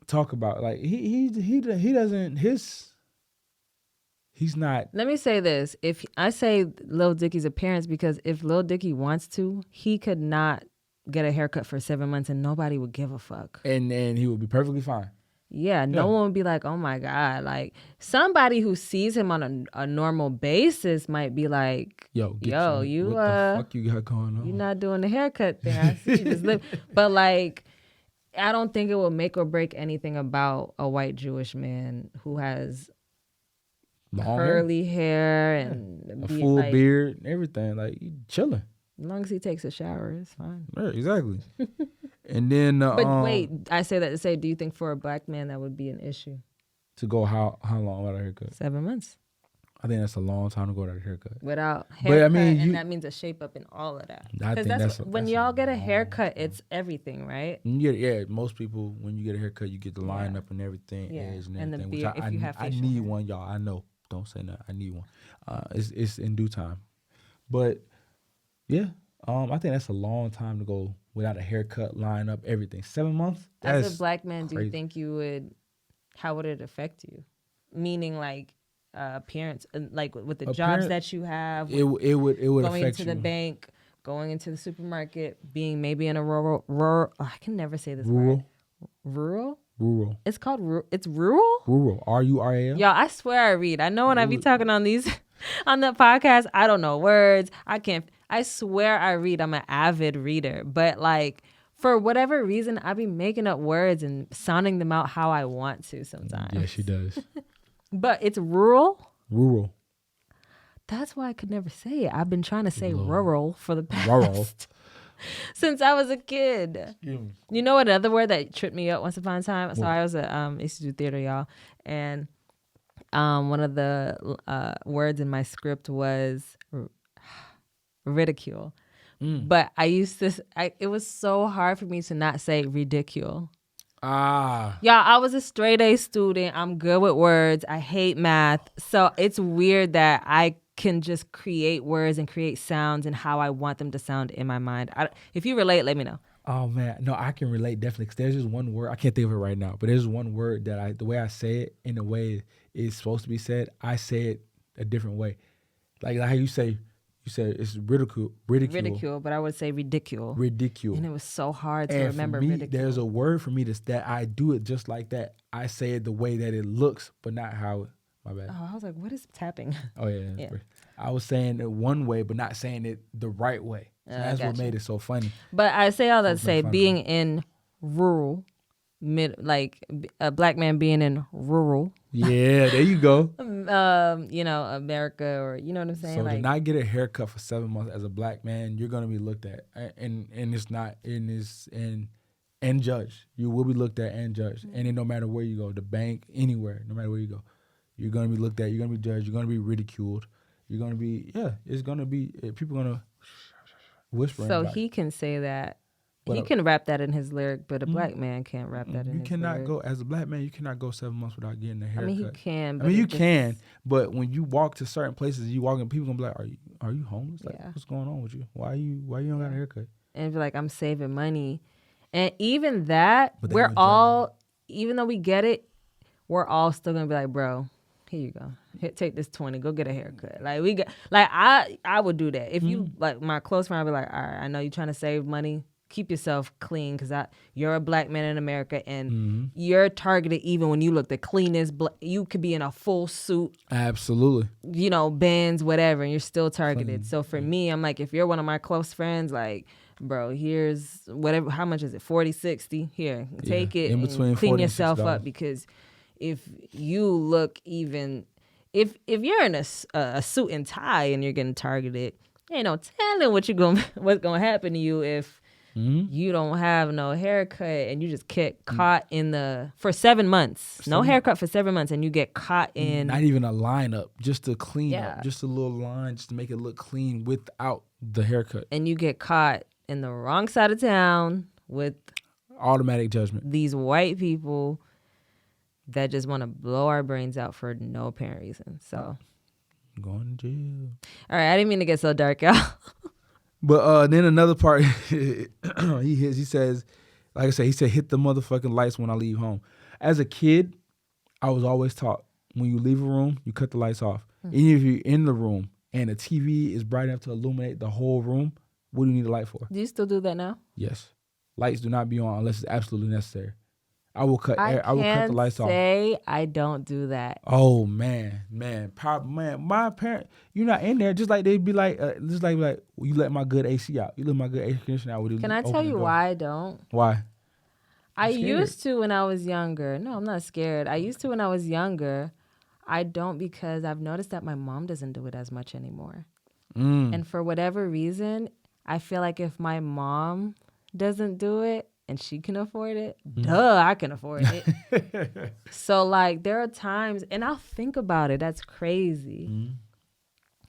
talk about, like he doesn't he's not. Let me say this: if I say Lil Dicky's appearance, because if Lil Dicky wants to, he could not get a haircut for 7 months and nobody would give a fuck. And he would be perfectly fine. Yeah, no one would be like, oh my God. Like, somebody who sees him on a normal basis might be like, you what the fuck you got going on? You're not doing the haircut thing. I see you just live. But like, I don't think it will make or break anything about a white Jewish man who has long curly hair and a full beard and everything. Like, you chilling. As long as he takes a shower, it's fine. Yeah, exactly. And then, but wait, I say that to say, do you think for a black man that would be an issue? To go how long without a haircut? 7 months. I think that's a long time to go without a haircut. Without haircut, but I mean, and that means a shape up and all of that. Because when y'all get a haircut, it's everything, right? Most people, when you get a haircut, you get the line up and everything, edge and everything. And the beard, if you have facial I need hair. one, y'all. I know. Don't say that. I need one. It's in due time. But yeah, I think that's a long time to go without a haircut, line up, everything. 7 months? As a black man, crazy. do you think you would, how would it affect you? Meaning like appearance, like with the jobs that you have. It would affect you. Going into the bank, going into the supermarket, being maybe in a rural I can never say this word. Rural? It's called rural. It's rural? Rural. R-U-R-A-L? Y'all, I swear I read. I know when I be talking on these, on the podcast, I don't know words. I swear I read. I'm an avid reader. But like, for whatever reason, I be making up words and sounding them out how I want to sometimes. Yeah, she does. But it's rural? Rural. That's why I could never say it. I've been trying to say rural for the past since I was a kid. You know another word that tripped me up once upon a time? So I was used to do theater, y'all. And one of the words in my script was ridicule. But it was so hard for me to not say ridicule. Y'all, I was a straight A student. I'm good with words. I hate math. So it's weird that I can just create words and create sounds and how I want them to sound in my mind. If you relate, let me know. Oh man, no, I can relate definitely. Cause there's just one word, I can't think of it right now, but there's one word that the way I say it in the way it's supposed to be said, I say it a different way. Like how you said it's ridicule, but I would say ridicule. And it was so hard to remember for me, ridicule. There's a word for me that I do it just like that. I say it the way that it looks, but not how. My bad. Oh, I was like, what is tapping? Oh yeah. I was saying it one way, but not saying it the right way. So that's what made it so funny. But I say all that to say, being in rural, like a black man being in rural. Yeah, there you go. America, or you know what I'm saying. So like, to not get a haircut for 7 months as a black man, you're gonna be looked at, and it's not and judged. You will be looked at and judged, and then no matter where you go, the bank, anywhere, no matter where you go, you're gonna be looked at. You're gonna be judged. You're gonna be ridiculed. You're gonna be it's gonna be people gonna whisper. So he can say that. He can rap that in his lyric, but a black man can't rap that in his lyric. You cannot go, as a black man, you cannot go 7 months without getting a haircut. I mean, he can. But you can, but when you walk to certain places, you walk and people gonna be like, are you homeless? Like, what's going on with you? Why you don't got a haircut? And be like, I'm saving money. And even that, even though we get it, we're all still gonna be like, bro, here you go. Take this 20, go get a haircut. Like I would do that. If you like my close friend, I'd be like, all right, I know you're trying to save money. Keep yourself clean, because you're a black man in America, and you're targeted even when you look the cleanest. You could be in a full suit. Absolutely. Benz, whatever, and you're still targeted. Clean. So for me, I'm like, if you're one of my close friends, like, bro, here's whatever, how much is it? 40, 60? Here, take it and clean yourself up, because if you look even, if you're in a suit and tie and you're getting targeted, ain't no telling what's gonna happen to you if you don't have no haircut and you just get caught for 7 months. No haircut for 7 months, and you get caught in not even a lineup, just to clean up, just a little line, just to make it look clean without the haircut. And you get caught in the wrong side of town with automatic judgment. These white people that just want to blow our brains out for no apparent reason. So going to jail. All right, I didn't mean to get so dark, y'all. But then another part, he says, like I said, he said, hit the motherfucking lights when I leave home. As a kid, I was always taught, when you leave a room, you cut the lights off. Even if you're in the room and the TV is bright enough to illuminate the whole room, what do you need a light for? Do you still do that now? Yes. Lights do not be on unless it's absolutely necessary. I will cut the lights off. I don't do that. Oh man, my parent, you're not in there. Just like they'd be like, well, you let my good AC out. You let my good air conditioner out. Can I tell you why I don't? Why? I used to when I was younger. No, I'm not scared. I used to when I was younger. I don't because I've noticed that my mom doesn't do it as much anymore. And for whatever reason, I feel like if my mom doesn't do it and she can afford it, I can afford it. So like there are times, and I'll think about it. That's crazy.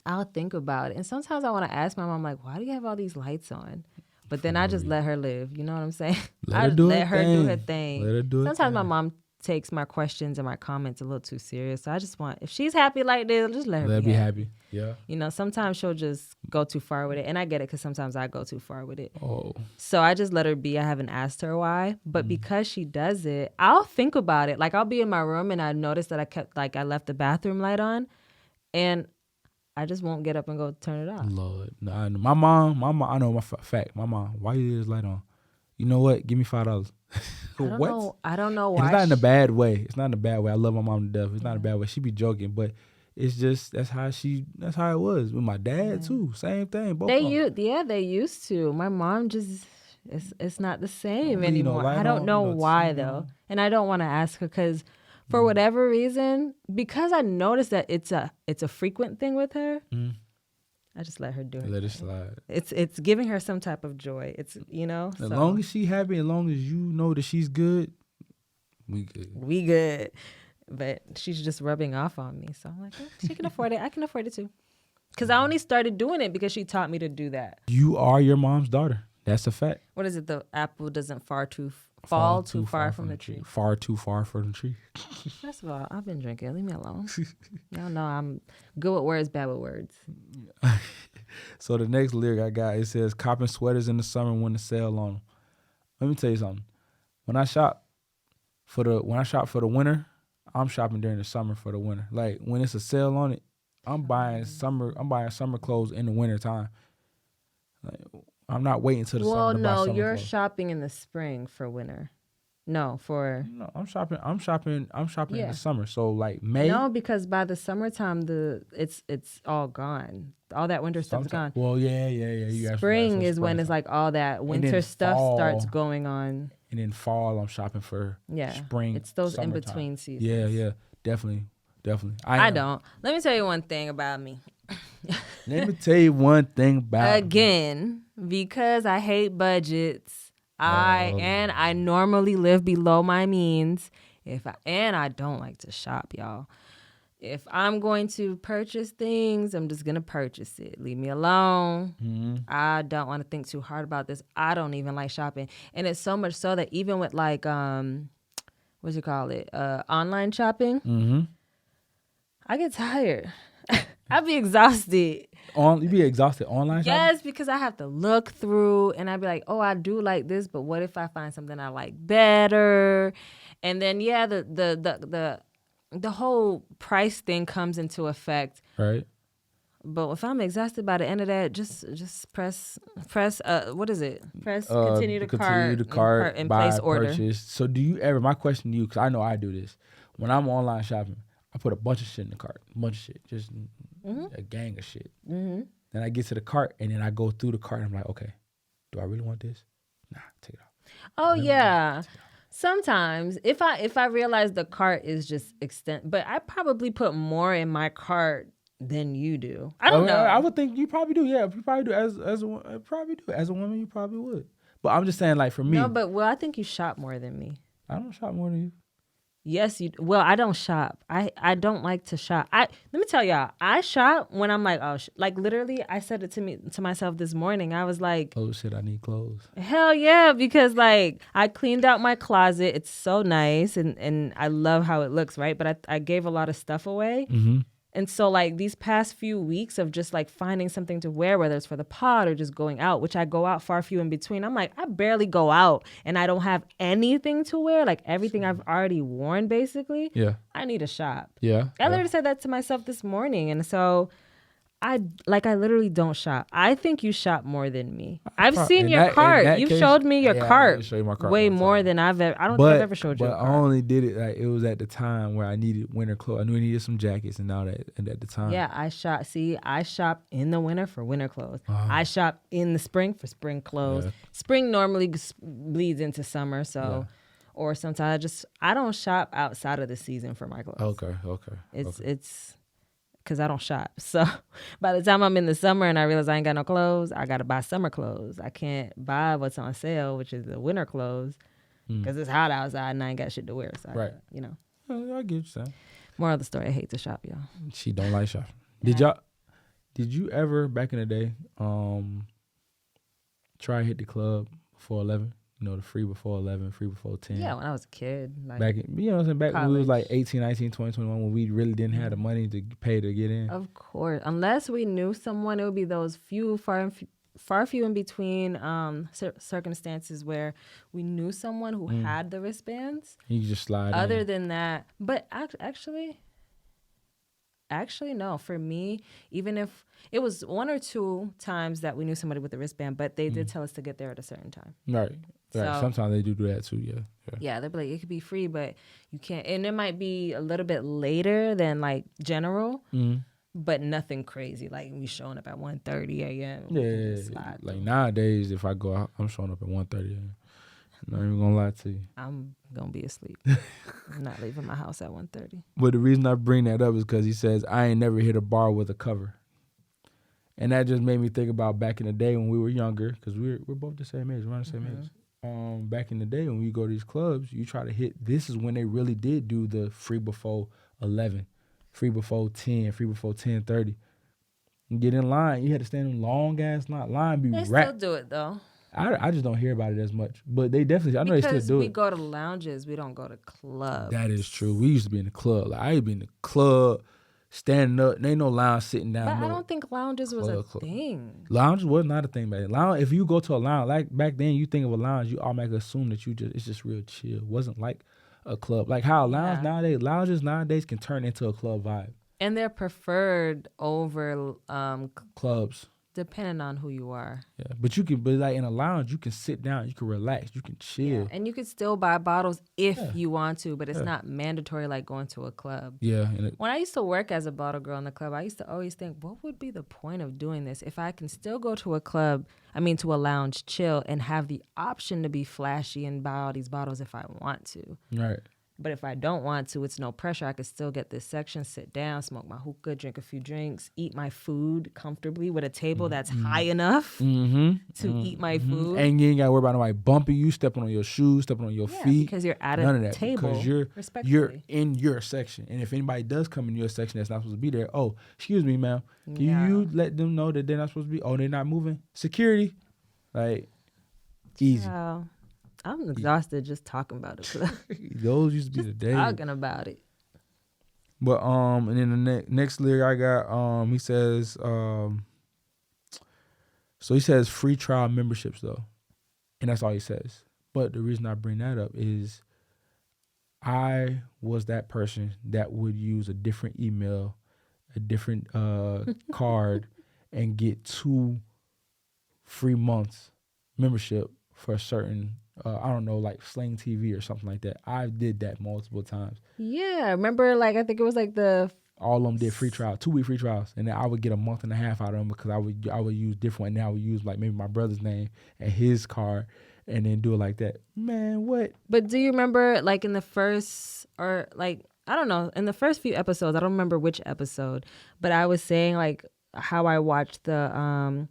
I'll think about it. And sometimes I want to ask my mom, like, why do you have all these lights on? But then I just let her live. You know what I'm saying? Let her do her thing. Let her do it. Sometimes my mom takes my questions and my comments a little too serious. So I just want, if she's happy like this, just let her be happy. Yeah. You know, sometimes she'll just go too far with it. And I get it because sometimes I go too far with it. Oh. So I just let her be. I haven't asked her why. But because she does it, I'll think about it. Like I'll be in my room and I notice that I left the bathroom light on. And I just won't get up and go turn it off. Lord. No, my mom, I know my fact. My mom, why you leave this light on? You know what? Give me $5. What? I don't know why. And it's not in a bad way. It's not in a bad way. I love my mom to death. It's not in a bad way. She be joking, but it's just that's how it was with my dad too. Same thing. Both they used to. My mom just it's not the same anymore. I don't know why though, and I don't want to ask her because for whatever reason, because I noticed that it's a frequent thing with her. I just let her do it. Let it slide. It's giving her some type of joy. It's As long as she happy, as long as you know that she's good, we good. We good. But she's just rubbing off on me. So I'm like, she can afford it. I can afford it too. Because I only started doing it because she taught me to do that. You are your mom's daughter. That's a fact. What is it? The apple doesn't fall too far from the tree. Far too far from the tree. First of all, I've been drinking. Leave me alone. Y'all know I'm good with words, bad with words. So the next lyric I got, it says, copping sweaters in the summer when the sale on them. Let me tell you something. When I shop for the winter, I'm shopping during the summer for the winter. Like when it's a sale on it, I'm buying summer clothes in the winter time. Like, I'm not waiting till the summer to buy summer no, you're clothes. shopping in the spring for winter. No, I'm shopping in the summer. So like May. No, because by the summertime it's all gone. All that winter stuff's gone. Well, yeah. You spring is when it's like all that winter stuff starts going on. And then fall, I'm shopping for spring. It's those summertime. in between seasons. Yeah, definitely. I don't. Let me tell you one thing about me. Let me tell you one thing about Again, because I hate budgets. I normally live below my means. I don't like to shop, y'all. If I'm going to purchase things, I'm just gonna purchase it. Leave me alone. Mm-hmm. I don't want to think too hard about this. I don't even like shopping, and it's so much so that even with like online shopping, I get tired. I'd be exhausted. You be exhausted online shopping? Yes, because I have to look through and I'd be like, oh, I do like this, but what if I find something I like better? And then the whole price thing comes into effect. Right. But if I'm exhausted by the end of that, just press what is it? Press continue to cart and place order. Purchase. So do you ever, my question to you, because I know I do this, when I'm online shopping, I put a bunch of shit in the cart, just a gang of shit. Mm-hmm. Then I get to the cart and then I go through the cart and I'm like, okay, do I really want this? Nah, take it off. Oh yeah. Sometimes if I realize the cart is just but I probably put more in my cart than you do. I don't know. I would think you probably do. Yeah, you probably do. As a woman, you probably would. But I'm just saying, like for me. No, but I think you shop more than me. I don't shop more than you. Yes, you. Well, I don't shop. I don't like to shop. Let me tell y'all. I shop when I'm like, oh, like literally. I said it to myself this morning. I was like, oh shit, I need clothes. Hell yeah, because like I cleaned out my closet. It's so nice, and I love how it looks, right? But I gave a lot of stuff away, And so like these past few weeks of just like finding something to wear, whether it's for the pod or just going out, which I go out far few in between. I'm like, I barely go out and I don't have anything to wear. Like everything I've already worn basically. Yeah. I need a shop. Yeah. I literally said that to myself this morning. And so I literally don't shop. I think you shop more than me. I've seen your cart. You've showed me your cart, I did show you my cart way more than I've ever. I don't think I've ever showed you a But cart. I only did it like it was at the time where I needed winter clothes. I knew I needed some jackets and all that. And at the time, Yeah, I shop in the winter for winter clothes. I shop in the spring for spring clothes. Yeah. Spring normally bleeds into summer, so or sometimes I don't shop outside of the season for my clothes. Okay. It's because I don't shop. So by the time I'm in the summer and I realize I ain't got no clothes, I got to buy summer clothes. I can't buy what's on sale, which is the winter clothes, because it's hot outside and I ain't got shit to wear. So Right. I I get you saying. Moral of the story, I hate to shop, y'all. She don't like shopping. Did you ever back in the day try to hit the club before 11? You know, the free before 11, free before 10. Yeah, when I was a kid. Like, Back in, you know what I'm saying? Back when we was college. like 18, 19, 20, 21, when we really didn't have the money to pay to get in. Of course. Unless we knew someone, it would be those far few in between circumstances where we knew someone who had the wristbands. You just slide in. Other than that, but actually, no. For me, even if it was one or two times that we knew somebody with a wristband, but they did tell us to get there at a certain time. Right. So- Sometimes they do that too, yeah. Yeah, they'd be like, it could be free, but you can't. And it might be a little bit later than like general, but nothing crazy. Like we showing up at 1:30 a.m. Yeah. Slide Like through. nowadays, if I go out, I'm showing up at 1:30. I'm not even gonna lie to you. I'm gonna be asleep. I'm not leaving my house at 1:30. But the reason I bring that up is because he says, I ain't never hit a bar with a cover. And that just made me think about back in the day when we were younger, because we're both the same age, we're around the same age. Back in the day when we go to these clubs, you try to hit, this is when they really did do the free before 11, free before 10, free before 10:30. You get in line, you had to stand in long ass line be They wrapped. still do it though. I just don't hear about it as much. But they definitely, I know Because they still do we it. go to lounges, we don't go to clubs. That is true. We used to be in the club. Like I used to be in the club, standing up. There ain't no lounge sitting down. But no. I don't think lounges was a Club. thing. Lounge was not a thing back then. Lounge, if you go to a lounge, like back then, you think of a lounge, you automatically assume that it's just real chill. It wasn't like a club. Like how a lounge lounges nowadays can turn into a club vibe. And they're preferred over Clubs. depending on who you are. Yeah. But like in a lounge, you can sit down, you can relax, you can chill. Yeah. And you could still buy bottles if you want to, but it's not mandatory like going to a club. Yeah. When I used to work as a bottle girl in the club, I used to always think, what would be the point of doing this if I can still go to to a lounge, chill, and have the option to be flashy and buy all these bottles if I want to. Right. But if I don't want to, it's no pressure. I could still get this section, sit down, smoke my hookah, drink a few drinks, eat my food comfortably with a table that's high enough to eat my food. And you ain't got to worry about nobody bumping you, stepping on your shoes, stepping on your feet. Because you're at None a of that. table. Because you're respectfully. in your section. And if anybody does come in your section that's not supposed to be there, oh, excuse me, ma'am. Can you let them know that they're not supposed to be? Oh, they're not moving? Security. Like, easy. Wow. I'm exhausted just talking about it. Those used to be the days. Talking about it. But and then the next lyric I got, he says, so he says free trial memberships though, and that's all he says. But the reason I bring that up is, I was that person that would use a different email, a different card, and get 2 free months membership for a certain. I don't know, like Sling TV or something like that. I did that multiple times. Yeah, remember, like I think it was like all of them did free trial, 2-week free trials, and then I would get a month and a half out of them because I would use different. And I would use like maybe my brother's name and his card, and then do it like that. Man, what? But do you remember, like in the first, or like I don't know, in the first few episodes, I don't remember which episode, but I was saying like how I watched the how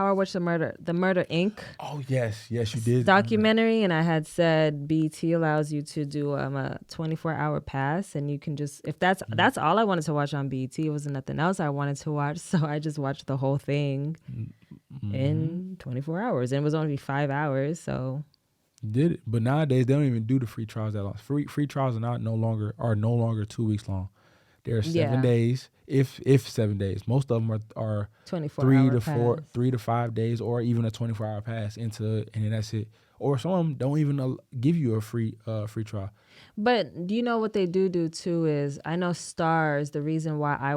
I watched the Murder Inc. Oh yes, you did documentary, and I had said BT allows you to do a 24-hour pass, and you can just, if that's all I wanted to watch on BT, it wasn't nothing else I wanted to watch, so I just watched the whole thing in 24 hours, and it was only 5 hours, so. Did it, but nowadays they don't even do the free trials that long. Free trials are no longer 2 weeks long. There are 7 days, if 7 days. Most of them are 24 3 to 5 days, or even a 24-hour pass into, and then that's it. Or some of them don't even give you a free trial. But do you know what they do too is, I know Stars, the reason why I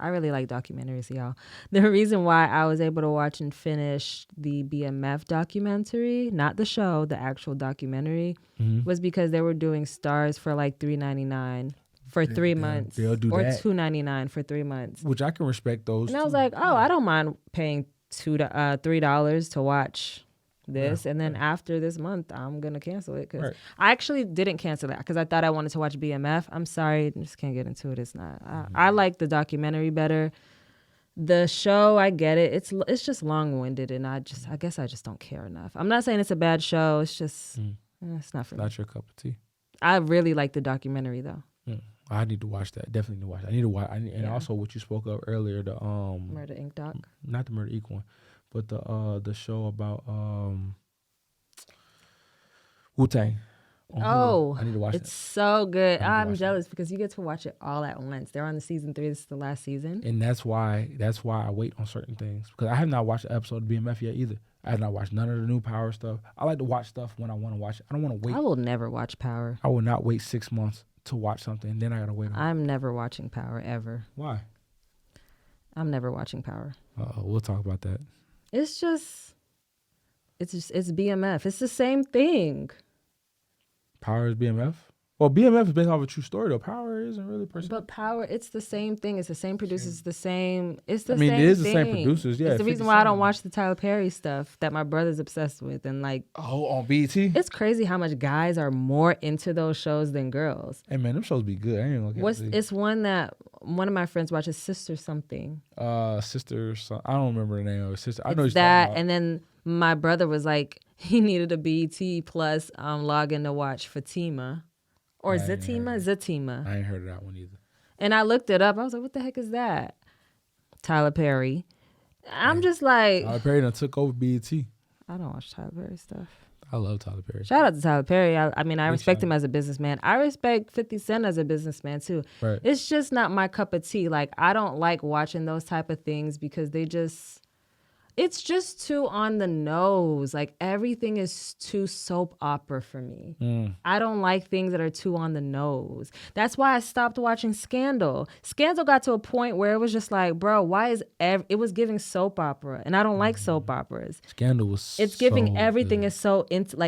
really like documentaries, y'all. The reason why I was able to watch and finish the BMF documentary, not the show, the actual documentary, was because they were doing Stars for like $3.99 for 3 months. They'll do or that. $2.99 for 3 months. Which I can respect those. And I was like, oh, I don't mind paying $3 to watch this, and then after this month I'm gonna cancel it, because I actually didn't cancel that because I thought I wanted to watch BMF. I'm sorry, I just can't get into it. It's not. I like the documentary better. The show, I get it. It's just long-winded, and I guess I just don't care enough. I'm not saying it's a bad show. It's just it's not for me. Not your cup of tea. I really like the documentary though. I need to watch that. Definitely need to watch that. I need to watch. And also what you spoke of earlier, the Murder Inc. doc. Not the Murder Inc. one. But the show about Wu-Tang. Oh, I need to watch it's so good. I'm jealous because you get to watch it all at once. They're on the season 3. This is the last season. And that's why I wait on certain things, because I have not watched an episode of BMF yet either. I have not watched none of the new Power stuff. I like to watch stuff when I want to watch it. I don't want to wait. I will never watch Power. I will not wait 6 months to watch something, and then I gotta wait on I'm never watching Power ever. Why? I'm never watching Power. We'll talk about that. It's BMF. It's the same thing. Power is BMF? Well, BMF is based off a true story, though. Power isn't really person. But Power, it's the same thing. It's the same producers. It's the same. It's the same. I mean, it is the same producers. Yeah, it's the reason why I don't watch the Tyler Perry stuff that my brother's obsessed with, and like. Oh, on BET. It's crazy how much guys are more into those shows than girls. Hey man, them shows be good. I ain't gonna It's one that one of my friends watches. Sister something. Sister. I don't remember the name of it. Sister. I know it's that, and then my brother was like, he needed a BET Plus login to watch Fatima. Or Zatima. I ain't heard of that one either. And I looked it up. I was like, what the heck is that? Tyler Perry. I'm just like. Tyler Perry done took over BET. I don't watch Tyler Perry stuff. I love Tyler Perry. Shout out to Tyler Perry. I mean, I respect him as a businessman. I respect 50 Cent as a businessman too. Right. It's just not my cup of tea. Like, I don't like watching those type of things because it's just too on the nose. Like, everything is too soap opera for me. I don't like things that are too on the nose. That's why I stopped watching Scandal. Scandal got to a point where it was just like, bro, why is it was giving soap opera, and I don't like soap operas. Scandal was. It's giving everything is so into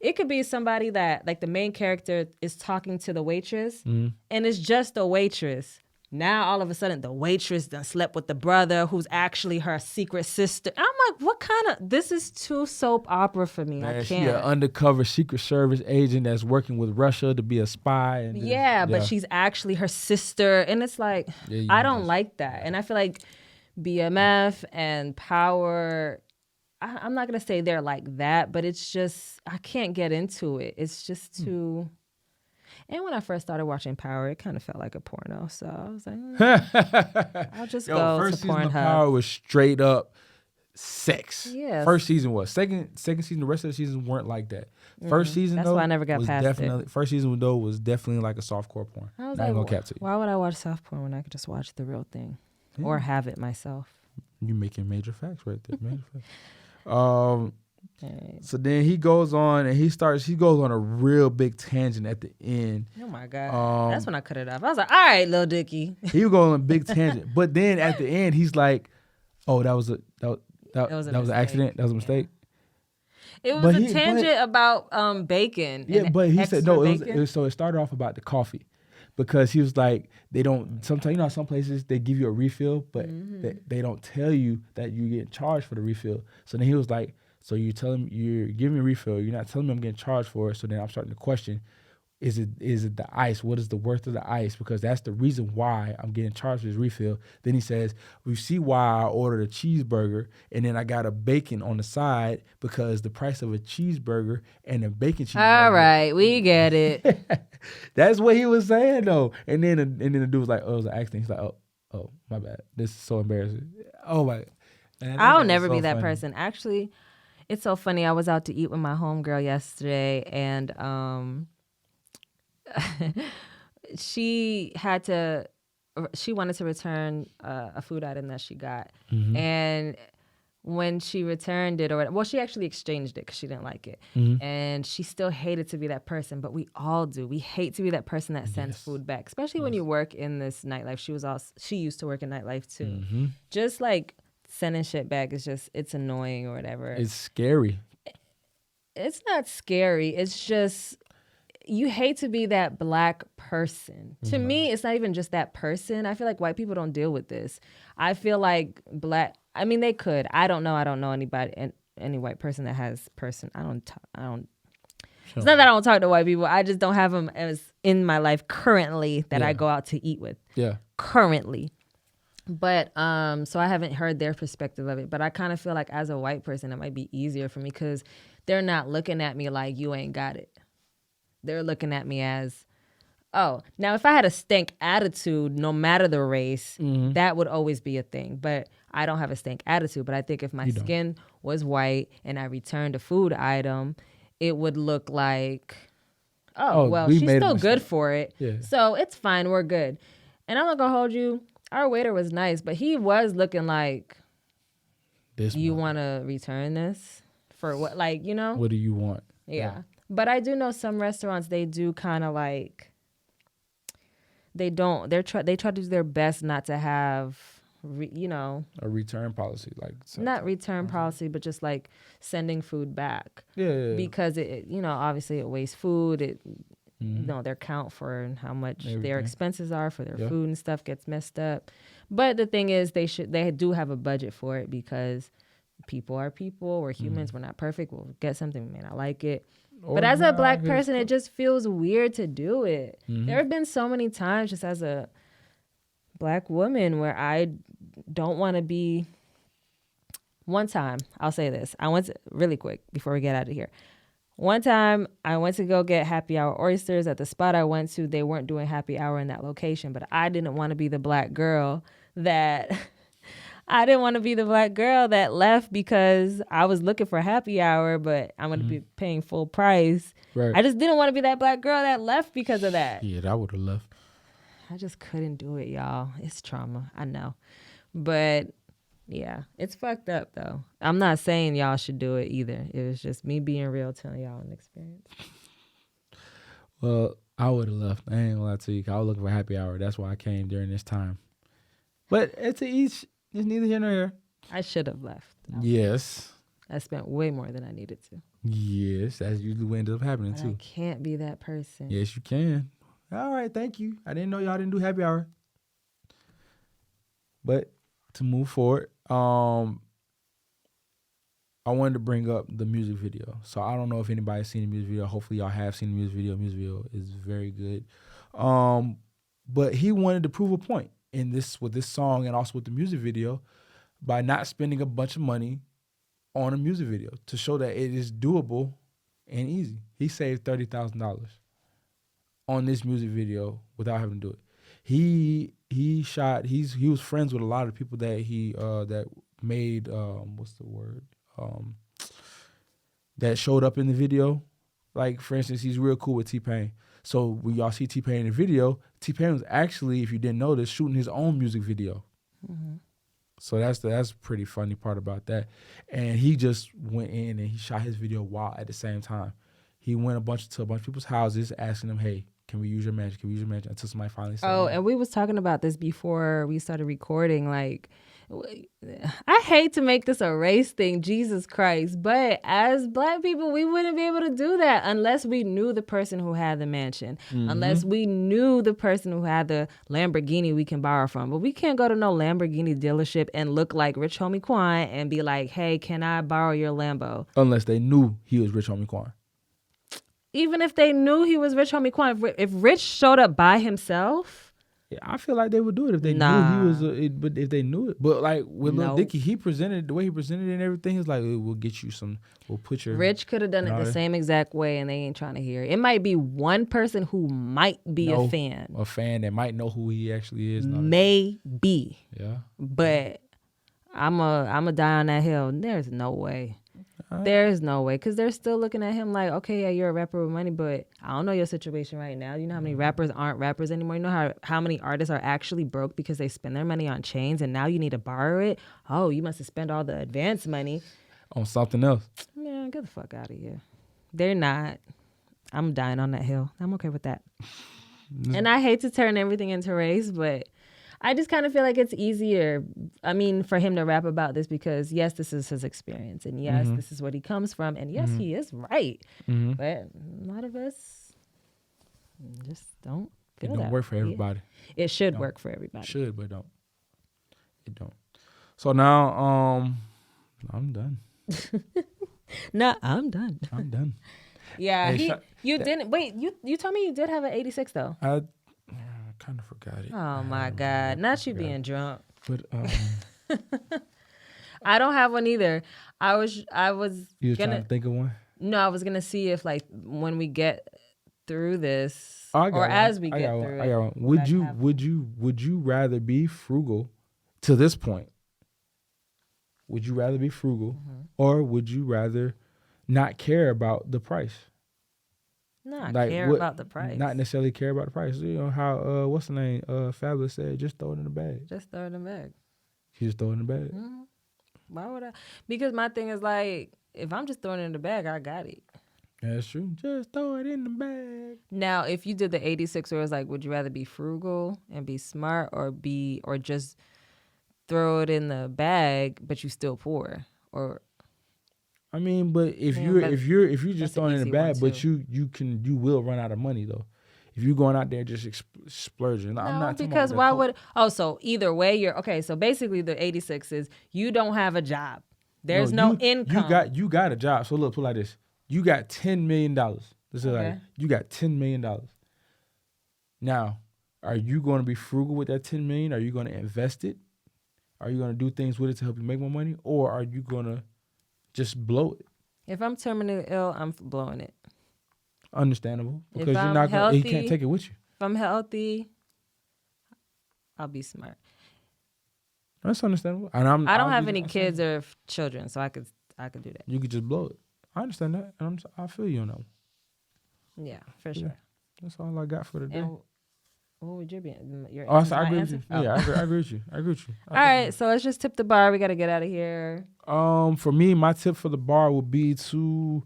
it could be somebody that like the main character is talking to the waitress, and it's just the waitress. Now, all of a sudden, the waitress done slept with the brother who's actually her secret sister. I'm like, what kind of... This is too soap opera for me. Man, I can't. She an undercover Secret Service agent that's working with Russia to be a spy. And but she's actually her sister. And it's like, I don't like that. And I feel like BMF and Power... I'm not going to say they're like that, but it's just... I can't get into it. It's just too... And when I first started watching Power, it kind of felt like a porno. So I was like, I'll just go to Pornhub. First season of Power was straight up sex. Yeah. First season was. Second season, the rest of the seasons weren't like that. First season, that's why I never got past it. First season, though, was definitely like a softcore porn. I was Not like, gonna cap to you. Why would I watch soft porn when I could just watch the real thing or have it myself? You making major facts right there. Major facts. So then he goes on and he goes on a real big tangent at the end. Oh my God. That's when I cut it off. I was like, all right, Lil Dicky. He was going on a big tangent. But then at the end, he's like, oh, that was an accident. That was a mistake. It was a tangent about bacon. Yeah, but he said, no, so it started off about the coffee. Because he was like, they don't, sometimes, some places they give you a refill, but they don't tell you that you get charged for the refill. So then he was like, so you're giving me a refill, you're not telling me I'm getting charged for it. So then I'm starting to question, is it the ice? What is the worth of the ice? Because that's the reason why I'm getting charged for this refill. Then he says, we see why I ordered a cheeseburger and then I got a bacon on the side because the price of a cheeseburger and a bacon cheeseburger. All right, we get it. That's what he was saying though. And then the dude was like, oh, it was an accident. He's like, oh, my bad. This is so embarrassing. Oh my. Man, I'll never be that person. Actually, it's so funny. I was out to eat with my homegirl yesterday, and she wanted to return a food item that she got. Mm-hmm. And when she returned it, she actually exchanged it because she didn't like it. Mm-hmm. And she still hated to be that person, but we all do. We hate to be that person that sends food back, especially when you work in this nightlife. She used to work in nightlife too. Mm-hmm. Just like sending shit back is it's annoying or whatever. It's scary. It's not scary. It's just you hate to be that black person. To me, it's not even just that person. I feel like white people don't deal with this. I feel like they could. I don't know anybody, any white person that has person. I don't. It's not that I don't talk to white people. I just don't have them as in my life currently that I go out to eat with. Yeah. Currently. But so I haven't heard their perspective of it. But I kind of feel like as a white person, it might be easier for me because they're not looking at me like you ain't got it. They're looking at me as, oh, now if I had a stank attitude, no matter the race, that would always be a thing. But I don't have a stank attitude. But I think if my skin was white and I returned a food item, it would look like, she's still good for it. Yeah. So it's fine. We're good. And I'm not going to hold you. Our waiter was nice, but he was looking like, you want to return this? For what? Like, you know? What do you want? Yeah. But I do know some restaurants, they do kind of like, they try to do their best not to have, a return policy. Like not return policy, but just like sending food back. Yeah. Because it obviously it wastes food. Their count for how much their expenses are for their food and stuff gets messed up. But the thing is, they do have a budget for it because people are people. We're humans. We're not perfect. We'll get something. We may not like it. But as a black person, it just feels weird to do it. There have been so many times just as a black woman where I don't want to be. One time, I'll say this. I went to, really quick before we get out of here. One time, I went to go get happy hour oysters at the spot I went to. They weren't doing happy hour in that location, but I didn't want to be the black girl that... I didn't want to be the black girl that left because I was looking for happy hour, but I'm going to be paying full price. Right. I just didn't want to be that black girl that left because of that. Yeah, I would have left. I just couldn't do it, y'all. It's trauma. I know. But yeah, it's fucked up though. I'm not saying y'all should do it either. It was just me being real, telling y'all an experience. Well, I would have left. I ain't gonna lie to you. I was looking for happy hour. That's why I came during this time. But it's each. It's neither here nor here. I should have left. Yes. I spent way more than I needed to. Yes, that's usually what ends up happening too. I can't be that person. Yes, you can. All right, thank you. I didn't know y'all didn't do happy hour. But to move forward, I wanted to bring up the music video. So I don't know if anybody's seen the music video. Hopefully y'all have seen the music video. The music video is very good. But he wanted to prove a point with this song and also with the music video by not spending a bunch of money on a music video to show that it is doable and easy. He saved $30,000 on this music video without having to do it. He was friends with a lot of people that he that made that showed up in the video. Like for instance, he's real cool with T-Pain. So when y'all see T-Pain in the video, T-Pain was actually, if you didn't notice, shooting his own music video. Mm-hmm. So that's a pretty funny part about that. And he just went in and he shot his video while at the same time. He went to a bunch of people's houses asking them, hey, can we use your mansion? Can we use your mansion? Until somebody finally said no. And we was talking about this before we started recording. Like, I hate to make this a race thing, Jesus Christ, but as black people, we wouldn't be able to do that unless we knew the person who had the mansion, unless we knew the person who had the Lamborghini we can borrow from. But we can't go to no Lamborghini dealership and look like Rich Homie Quan and be like, hey, can I borrow your Lambo? Unless they knew he was Rich Homie Quan. Even if they knew he was Rich Homie Quan, if Rich showed up by himself... Yeah, I feel like they would do it if they knew he was. But if they knew it, but like with Lil Dicky, the way he presented it and everything, is like we'll get you some. We'll put your. Rich could have done it the same exact way, and they ain't trying to hear it. It might be one person who might be a fan that might know who he actually is. Maybe. Yeah. But I'm a die on that hill. There's no way. There's no way, because they're still looking at him like, okay, yeah, you're a rapper with money, but I don't know your situation right now. You know how many rappers aren't rappers anymore? You know how many artists are actually broke because they spend their money on chains and now you need to borrow it? Oh, you must have spent all the advance money on something else. Man, get the fuck out of here. They're not. I'm dying on that hill. I'm okay with that. And I hate to turn everything into race, but I just kind of feel like it's easier, I mean, for him to rap about this because, yes, this is his experience. And, yes, this is what he comes from. And, yes, he is right. But a lot of us just don't feel that. It don't work for everybody. It should work for everybody. It should, but it don't. It don't. So now I'm done. No, I'm done. I'm done. Yeah, didn't. Wait, you told me you did have an 86, though. I kind of forgot it. Oh my God! Not you being drunk. But I don't have one either. I was. You were trying to think of one? No, I was gonna see if like when we get through this, as we get through it. Would you rather be frugal to this point? Would you rather be frugal, or would you rather not care about the price? About the price. Not necessarily care about the price. You know how what's the name? Fabulous said, just throw it in the bag. Just throw it in the bag. You just throw it in the bag. Mm-hmm. Why would I? Because my thing is like, if I'm just throwing it in the bag, I got it. That's true. Just throw it in the bag. Now, if you did the 86, where it's like, would you rather be frugal and be smart, or just throw it in the bag, but you still poor? Or I mean, but if you're just throwing it in the bag, but you will run out of money though. If you're going out there just splurging. No, I'm not because why would so either way you're okay, so basically the 86 is you don't have a job. There's no income. You got a job. So look, put it like this. You got $10 million. This is like you got $10 million. Now, are you going to be frugal with that $10 million? Are you going to invest it? Are you going to do things with it to help you make more money? Or are you going to just blow it? If I'm terminally ill, I'm blowing it. Understandable. Because you're not going you can't take it with you. If I'm healthy, I'll be smart. That's understandable. And I don't have any kids or children, so I could do that. You could just blow it. I understand that. And I feel you on that one. Yeah, for sure. That's all I got for today. And what would your be? I agree with you. Yeah, I agree with you. All right, so let's just tip the bar. We got to get out of here. For me, my tip for the bar would be to,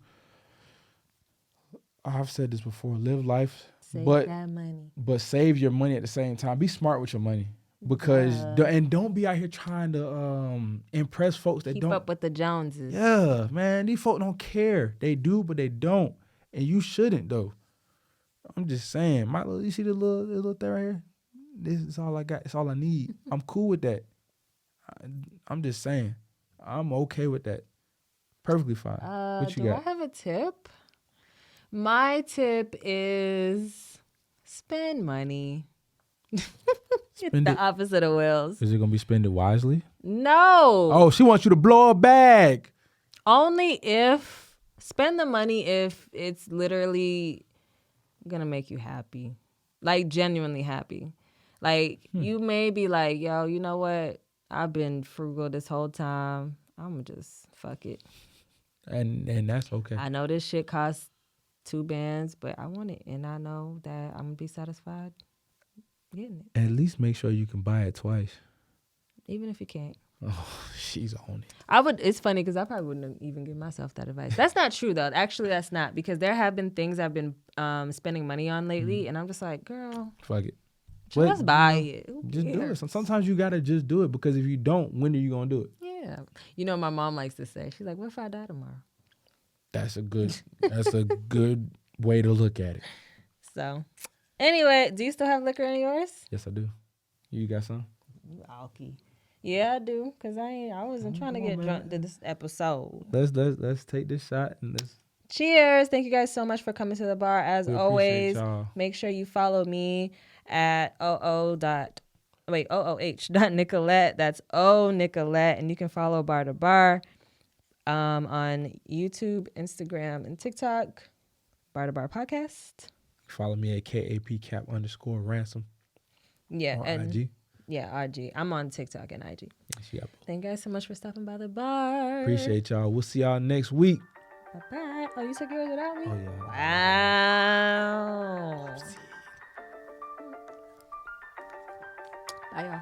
I've said this before, live life. Save that money. But save your money at the same time. Be smart with your money. Because, and don't be out here trying to impress folks that keep up with the Joneses. Yeah, man, these folks don't care. They do, but they don't. And you shouldn't, though. I'm just saying, you see the little thing right here? This is all I got. It's all I need. I'm cool with that. I'm just saying, I'm okay with that. Perfectly fine. What you got? I have a tip? My tip is spend money. It's the opposite of Will's. Is it gonna be spend it wisely? No. Oh, she wants you to blow a bag. Only if spend the money if it's literally gonna make you happy, like genuinely happy. Like you may be like, yo, you know what? I've been frugal this whole time. I'm gonna just fuck it. And that's okay. I know this shit costs $2 but I want it, and I know that I'm gonna be satisfied getting it. At least make sure you can buy it twice. Even if you can't. Oh, she's on it. I would. It's funny because I probably wouldn't even give myself that advice. That's not true though. Actually, that's not, because there have been things I've been spending money on lately, and I'm just like, girl, fuck it. Just buy it. Just do it. Sometimes you gotta just do it, because if you don't, when are you gonna do it? Yeah. You know, my mom likes to say, she's like, "What if I die tomorrow?" That's a good way to look at it. So, anyway, do you still have liquor in yours? Yes, I do. You got some? You alky. Yeah, I do, because I wasn't trying to get drunk to this episode. Let's take this shot and let's cheers. Thank you guys so much for coming to the bar. As always, make sure you follow me at ooh.nicolette. That's Nicolette. And you can follow Bar2Bar on YouTube, Instagram, and TikTok. Bar2Bar Podcast. Follow me at KAP_ransom. Yeah. On IG. Yeah, IG. I'm on TikTok and IG. Yes. Thank you guys so much for stopping by the bar. Appreciate y'all. We'll see y'all next week. Bye-bye. Oh, you took yours without me? Oh, yeah. Wow. Bye, y'all.